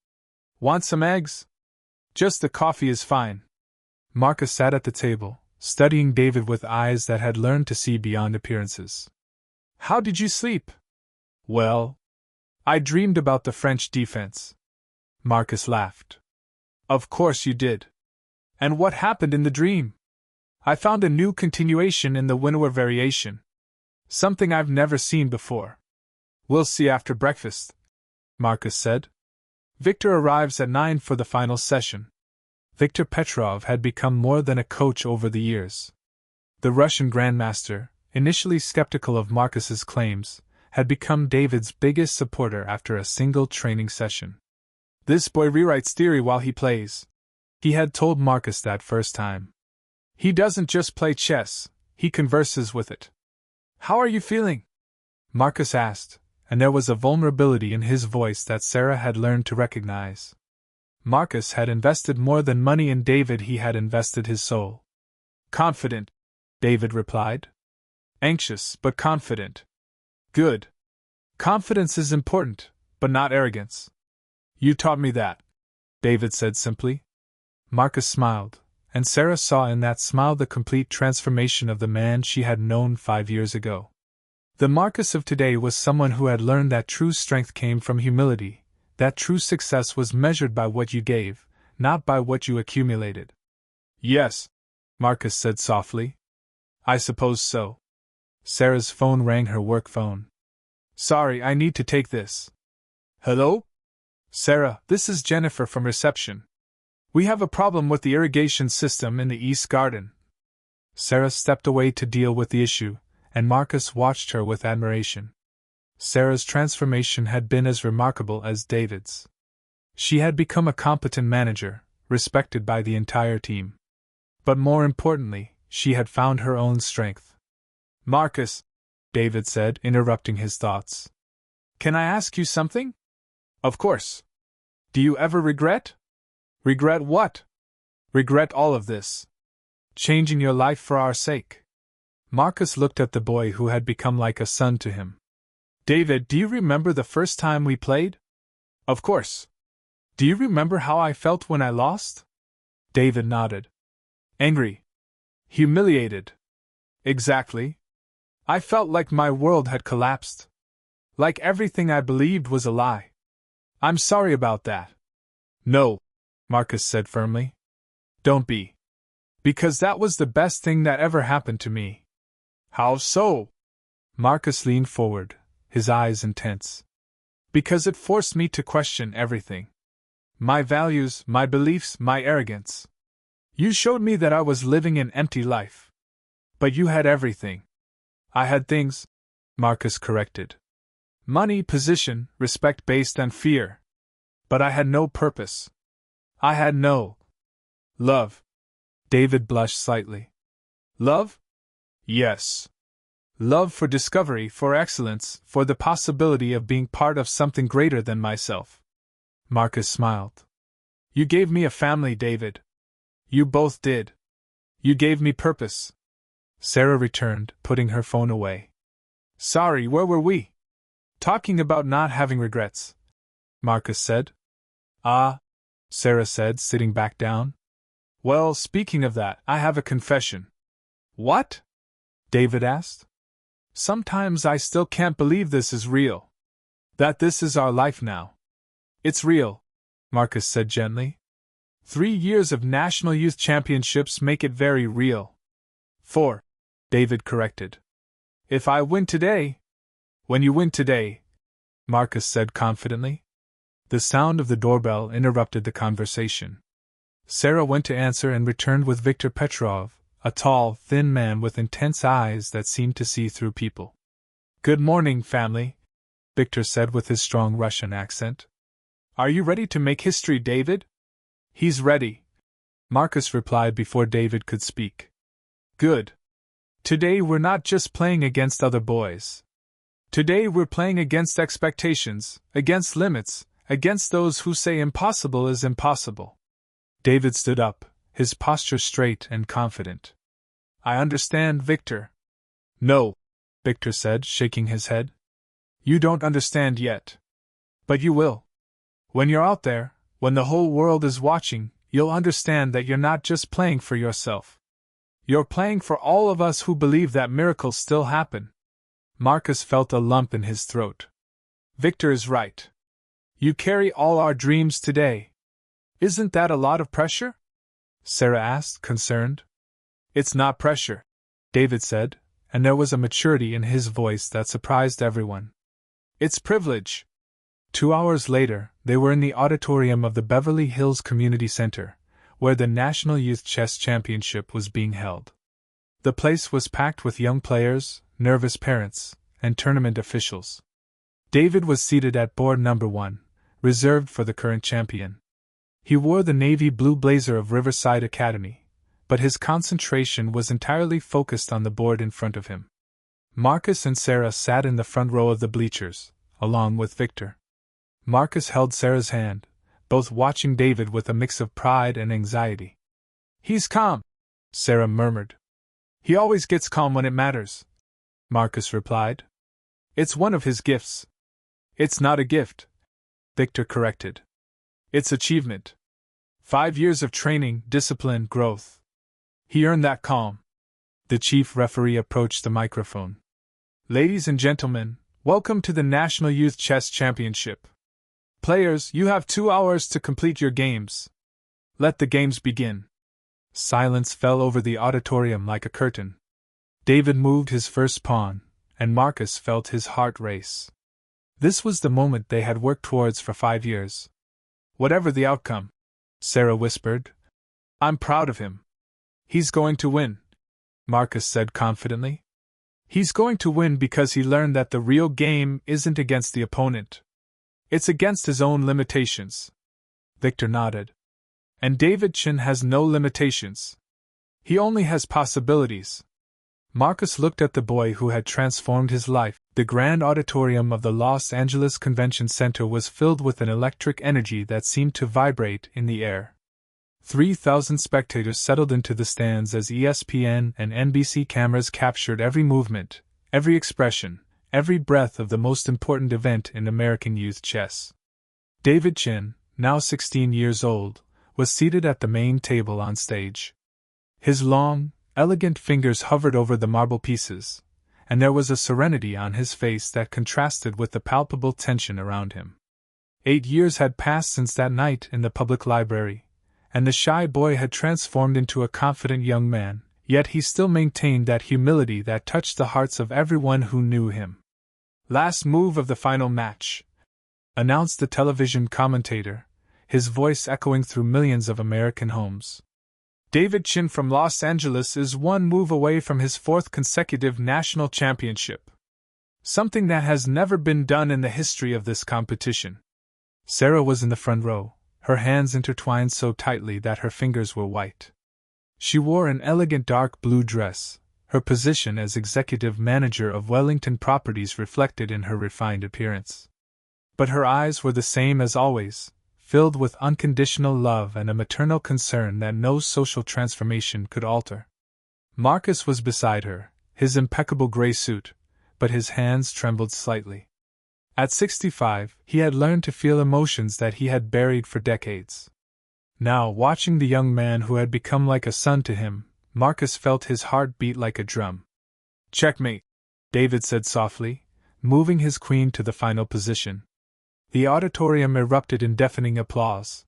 Want some eggs? Just the coffee is fine. Marcus sat at the table, studying David with eyes that had learned to see beyond appearances. How did you sleep? Well, I dreamed about the French defense. Marcus laughed. Of course you did. And what happened in the dream? I found a new continuation in the winnower variation. Something I've never seen before. We'll see after breakfast, Marcus said. Victor arrives at 9 for the final session. Viktor Petrov had become more than a coach over the years. The Russian grandmaster, initially skeptical of Marcus's claims, had become David's biggest supporter after a single training session. This boy rewrites theory while he plays. He had told Marcus that first time. He doesn't just play chess, he converses with it. How are you feeling? Marcus asked, and there was a vulnerability in his voice that Sarah had learned to recognize. Marcus had invested more than money in David, he had invested his soul. Confident, David replied. Anxious, but confident. Good. Confidence is important, but not arrogance. You taught me that, David said simply. Marcus smiled, and Sarah saw in that smile the complete transformation of the man she had known 5 years ago. The Marcus of today was someone who had learned that true strength came from humility, that true success was measured by what you gave, not by what you accumulated. Yes, Marcus said softly. I suppose so. Sarah's phone rang, her work phone. Sorry, I need to take this. Hello? Sarah, this is Jennifer from reception. We have a problem with the irrigation system in the East Garden. Sarah stepped away to deal with the issue, and Marcus watched her with admiration. Sarah's transformation had been as remarkable as David's. She had become a competent manager, respected by the entire team. But more importantly, she had found her own strength. Marcus, David said, interrupting his thoughts. Can I ask you something? Of course. Do you ever regret? Regret what? Regret all of this. Changing your life for our sake. Marcus looked at the boy who had become like a son to him. David, do you remember the first time we played? Of course. Do you remember how I felt when I lost? David nodded. Angry. Humiliated. Exactly. I felt like my world had collapsed. Like everything I believed was a lie. I'm sorry about that. No, Marcus said firmly. Don't be. Because that was the best thing that ever happened to me. How so? Marcus leaned forward, his eyes intense. Because it forced me to question everything. My values, my beliefs, my arrogance. You showed me that I was living an empty life. But you had everything. I had things, Marcus corrected. Money, position, respect based on fear. But I had no purpose. I had no love. David blushed slightly. Love? Yes. Love for discovery, for excellence, for the possibility of being part of something greater than myself. Marcus smiled. You gave me a family, David. You both did. You gave me purpose. Sarah returned, putting her phone away. Sorry, where were we? Talking about not having regrets, Marcus said. Ah, Sarah said, sitting back down. Well, speaking of that, I have a confession. What? David asked. Sometimes I still can't believe this is real. That this is our life now. It's real, Marcus said gently. 3 years of National Youth Championships make it very real. 4, David corrected. If I win today. When you win today, Marcus said confidently. The sound of the doorbell interrupted the conversation. Sarah went to answer and returned with Viktor Petrov, a tall, thin man with intense eyes that seemed to see through people. Good morning, family, Viktor said with his strong Russian accent. Are you ready to make history, David? He's ready, Marcus replied before David could speak. Good. Today we're not just playing against other boys. Today we're playing against expectations, against limits, against those who say impossible is impossible. David stood up, his posture straight and confident. I understand, Viktor. No, Viktor said, shaking his head. You don't understand yet. But you will. When you're out there, when the whole world is watching, you'll understand that you're not just playing for yourself. You're playing for all of us who believe that miracles still happen. Marcus felt a lump in his throat. Viktor is right. You carry all our dreams today. Isn't that a lot of pressure? Sarah asked, concerned. It's not pressure, David said, and there was a maturity in his voice that surprised everyone. It's privilege. 2 hours later, they were in the auditorium of the Beverly Hills Community Center, where the National Youth Chess Championship was being held. The place was packed with young players, nervous parents, and tournament officials. David was seated at board number 1, reserved for the current champion. He wore the navy blue blazer of Riverside Academy, but his concentration was entirely focused on the board in front of him. Marcus and Sarah sat in the front row of the bleachers, along with Viktor. Marcus held Sarah's hand, both watching David with a mix of pride and anxiety. He's calm, Sarah murmured. He always gets calm when it matters, Marcus replied. It's one of his gifts. It's not a gift, Viktor corrected. It's achievement. 5 years of training, discipline, growth. He earned that calm. The chief referee approached the microphone. Ladies and gentlemen, welcome to the National Youth Chess Championship. Players, you have 2 hours to complete your games. Let the games begin. Silence fell over the auditorium like a curtain. David moved his first pawn, and Marcus felt his heart race. This was the moment they had worked towards for 5 years. Whatever the outcome, Sarah whispered, I'm proud of him. He's going to win, Marcus said confidently. He's going to win because he learned that the real game isn't against the opponent. It's against his own limitations. Viktor nodded. And David Chin has no limitations. He only has possibilities. Marcus looked at the boy who had transformed his life. The grand auditorium of the Los Angeles Convention Center was filled with an electric energy that seemed to vibrate in the air. 3,000 spectators settled into the stands as ESPN and NBC cameras captured every movement, every expression, every breath of the most important event in American youth chess. David Chin, now 16 years old, was seated at the main table on stage. His long, elegant fingers hovered over the marble pieces, and there was a serenity on his face that contrasted with the palpable tension around him. 8 years had passed since that night in the public library, and the shy boy had transformed into a confident young man, yet he still maintained that humility that touched the hearts of everyone who knew him. Last move of the final match, announced the television commentator, his voice echoing through millions of American homes. David Chin from Los Angeles is 1 move away from his 4th consecutive national championship. Something that has never been done in the history of this competition. Sarah was in the front row, her hands intertwined so tightly that her fingers were white. She wore an elegant dark blue dress, her position as executive manager of Wellington Properties reflected in her refined appearance. But her eyes were the same as always, filled with unconditional love and a maternal concern that no social transformation could alter. Marcus was beside her, his impeccable gray suit, but his hands trembled slightly. At 65, he had learned to feel emotions that he had buried for decades. Now, watching the young man who had become like a son to him, Marcus felt his heart beat like a drum. "Checkmate," David said softly, moving his queen to the final position. The auditorium erupted in deafening applause.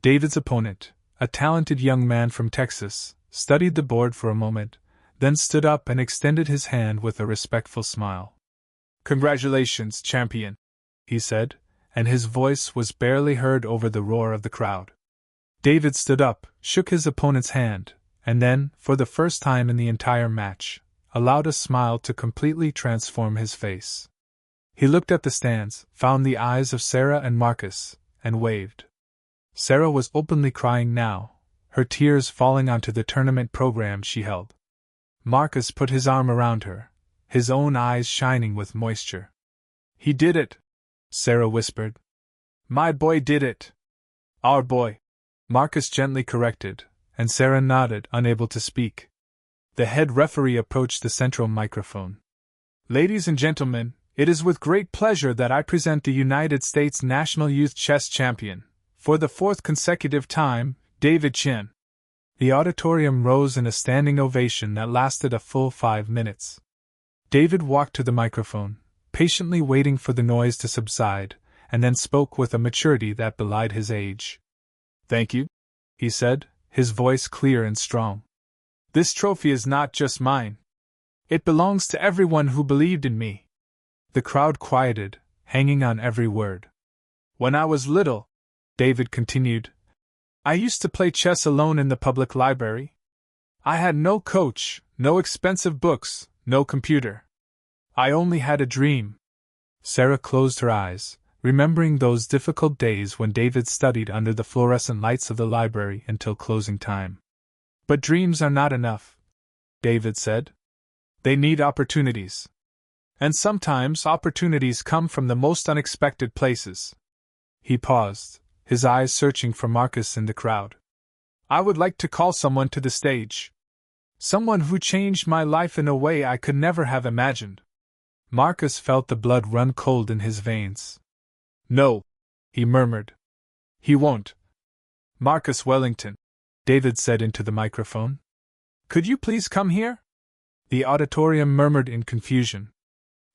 David's opponent, a talented young man from Texas, studied the board for a moment, then stood up and extended his hand with a respectful smile. "Congratulations, champion," he said, and his voice was barely heard over the roar of the crowd. David stood up, shook his opponent's hand, and then, for the first time in the entire match, allowed a smile to completely transform his face. He looked at the stands, found the eyes of Sarah and Marcus, and waved. Sarah was openly crying now, her tears falling onto the tournament program she held. Marcus put his arm around her, his own eyes shining with moisture. "He did it," Sarah whispered. "My boy did it." "Our boy," Marcus gently corrected, and Sarah nodded, unable to speak. The head referee approached the central microphone. "Ladies and gentlemen, it is with great pleasure that I present the United States National Youth Chess Champion, for the 4th consecutive time, David Chin." The auditorium rose in a standing ovation that lasted a full 5 minutes. David walked to the microphone, patiently waiting for the noise to subside, and then spoke with a maturity that belied his age. "Thank you," he said, his voice clear and strong. "This trophy is not just mine. It belongs to everyone who believed in me." The crowd quieted, hanging on every word. "When I was little," David continued, "I used to play chess alone in the public library. I had no coach, no expensive books, no computer. I only had a dream." Sarah closed her eyes, remembering those difficult days when David studied under the fluorescent lights of the library until closing time. "But dreams are not enough," David said. "They need opportunities. And sometimes opportunities come from the most unexpected places." He paused, his eyes searching for Marcus in the crowd. "I would like to call someone to the stage. Someone who changed my life in a way I could never have imagined." Marcus felt the blood run cold in his veins. "No," he murmured. "He won't." "Marcus Wellington," David said into the microphone. "Could you please come here?" The auditorium murmured in confusion.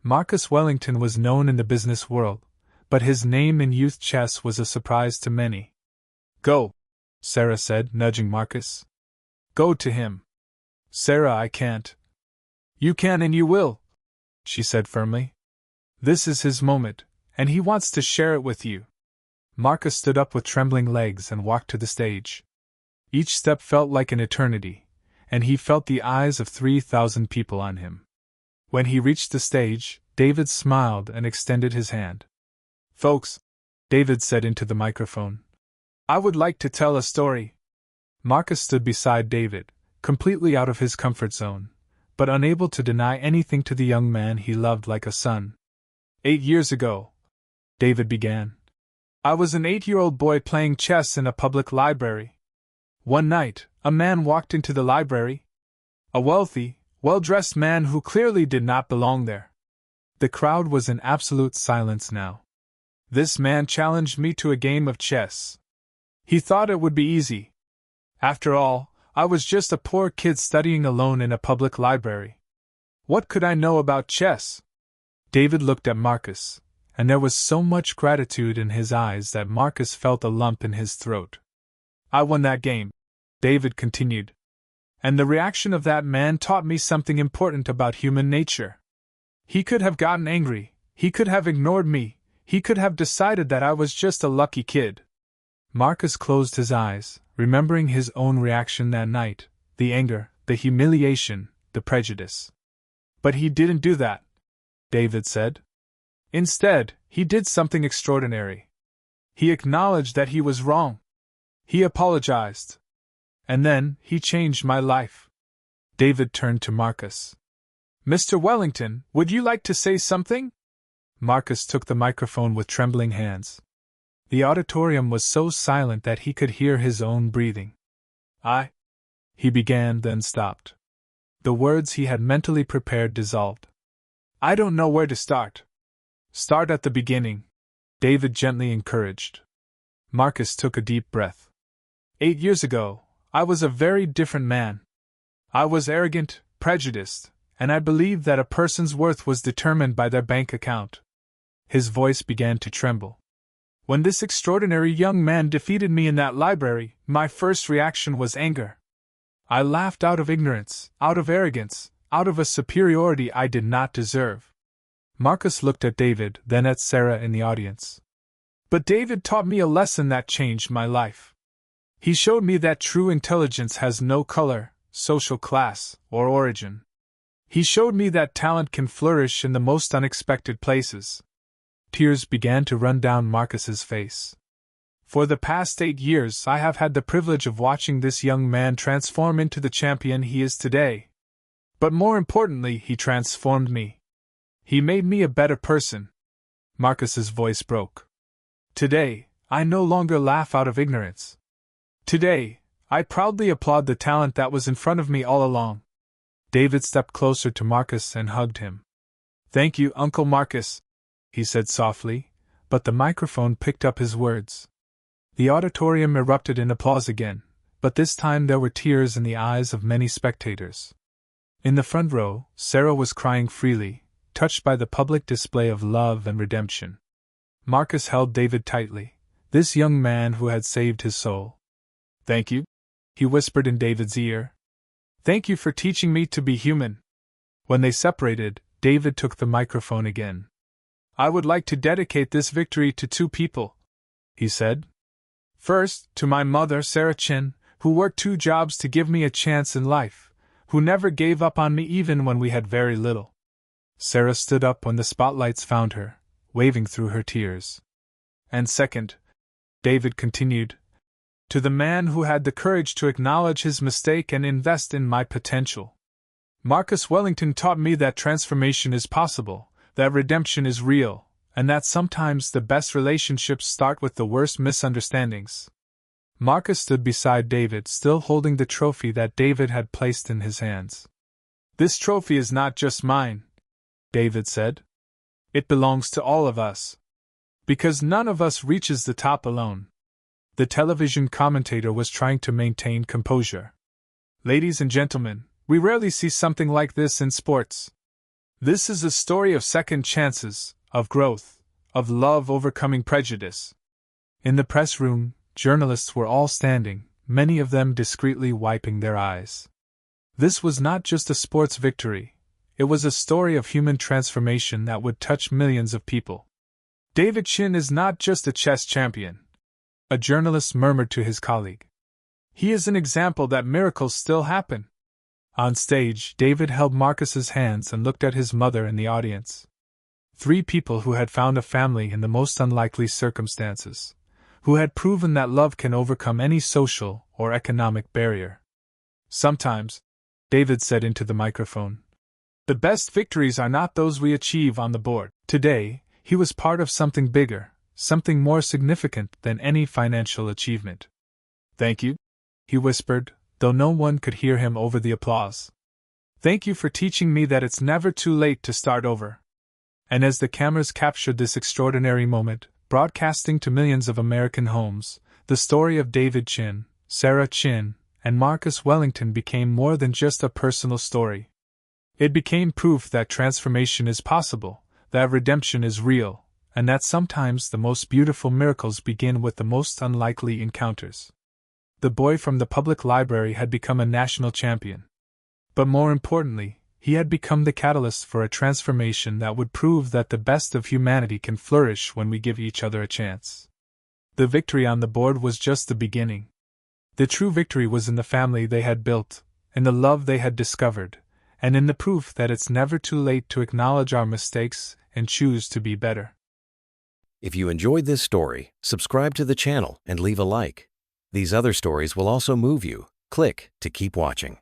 Marcus Wellington was known in the business world, but his name in youth chess was a surprise to many. "Go," Sarah said, nudging Marcus. "Go to him." "Sarah, I can't." "You can and you will," she said firmly. "This is his moment, and he wants to share it with you." Marcus stood up with trembling legs and walked to the stage. Each step felt like an eternity, and he felt the eyes of 3,000 people on him. When he reached the stage, David smiled and extended his hand. "Folks," David said into the microphone, "I would like to tell a story." Marcus stood beside David, completely out of his comfort zone, but unable to deny anything to the young man he loved like a son. "8 years ago," David began, "I was an 8-year-old boy playing chess in a public library. One night, a man walked into the library. A wealthy, well-dressed man who clearly did not belong there." The crowd was in absolute silence now. "This man challenged me to a game of chess. He thought it would be easy. After all, I was just a poor kid studying alone in a public library. What could I know about chess?" David looked at Marcus, and there was so much gratitude in his eyes that Marcus felt a lump in his throat. "I won that game," David continued. "And the reaction of that man taught me something important about human nature. He could have gotten angry, he could have ignored me, he could have decided that I was just a lucky kid." Marcus closed his eyes, remembering his own reaction that night, the anger, the humiliation, the prejudice. "But he didn't do that," David said. "Instead, he did something extraordinary. He acknowledged that he was wrong. He apologized. And then, he changed my life." David turned to Marcus. "Mr. Wellington, would you like to say something?" Marcus took the microphone with trembling hands. The auditorium was so silent that he could hear his own breathing. He began, then stopped. The words he had mentally prepared dissolved. I don't know where to start. Start at the beginning, David gently encouraged. Marcus took a deep breath. 8 years ago, I was a very different man. I was arrogant, prejudiced, and I believed that a person's worth was determined by their bank account. His voice began to tremble. When this extraordinary young man defeated me in that library, my first reaction was anger. I laughed out of ignorance, out of arrogance, out of a superiority I did not deserve. Marcus looked at David, then at Sarah in the audience. But David taught me a lesson that changed my life. He showed me that true intelligence has no color, social class, or origin. He showed me that talent can flourish in the most unexpected places. Tears began to run down Marcus's face. For the past 8 years I have had the privilege of watching this young man transform into the champion he is today. But more importantly, he transformed me. He made me a better person. Marcus's voice broke. Today, I no longer laugh out of ignorance. Today, I proudly applaud the talent that was in front of me all along. David stepped closer to Marcus and hugged him. Thank you, Uncle Marcus, he said softly, but the microphone picked up his words. The auditorium erupted in applause again, but this time there were tears in the eyes of many spectators. In the front row, Sarah was crying freely, touched by the public display of love and redemption. Marcus held David tightly, this young man who had saved his soul. Thank you, he whispered in David's ear. Thank you for teaching me to be human. When they separated, David took the microphone again. I would like to dedicate this victory to 2 people, he said. First, to my mother, Sarah Chin, who worked 2 jobs to give me a chance in life, who never gave up on me even when we had very little. Sarah stood up when the spotlights found her, waving through her tears. And second, David continued, to the man who had the courage to acknowledge his mistake and invest in my potential. Marcus Wellington taught me that transformation is possible, that redemption is real, and that sometimes the best relationships start with the worst misunderstandings. Marcus stood beside David, still holding the trophy that David had placed in his hands. This trophy is not just mine, David said. It belongs to all of us. Because none of us reaches the top alone. The television commentator was trying to maintain composure. Ladies and gentlemen, we rarely see something like this in sports. This is a story of second chances, of growth, of love overcoming prejudice. In the press room, journalists were all standing, many of them discreetly wiping their eyes. This was not just a sports victory, it was a story of human transformation that would touch millions of people. David Chin is not just a chess champion, a journalist murmured to his colleague. He is an example that miracles still happen. On stage, David held Marcus's hands and looked at his mother in the audience. 3 people who had found a family in the most unlikely circumstances, who had proven that love can overcome any social or economic barrier. Sometimes, David said into the microphone, the best victories are not those we achieve on the board. Today, he was part of something bigger, something more significant than any financial achievement. Thank you, he whispered, though no one could hear him over the applause. Thank you for teaching me that it's never too late to start over. And as the cameras captured this extraordinary moment, broadcasting to millions of American homes, the story of David Chin, Sarah Chin, and Marcus Wellington became more than just a personal story. It became proof that transformation is possible, that redemption is real, and that sometimes the most beautiful miracles begin with the most unlikely encounters. The boy from the public library had become a national champion. But more importantly, he had become the catalyst for a transformation that would prove that the best of humanity can flourish when we give each other a chance. The victory on the board was just the beginning. The true victory was in the family they had built, in the love they had discovered, and in the proof that it's never too late to acknowledge our mistakes and choose to be better. If you enjoyed this story, subscribe to the channel and leave a like. These other stories will also move you. Click to keep watching.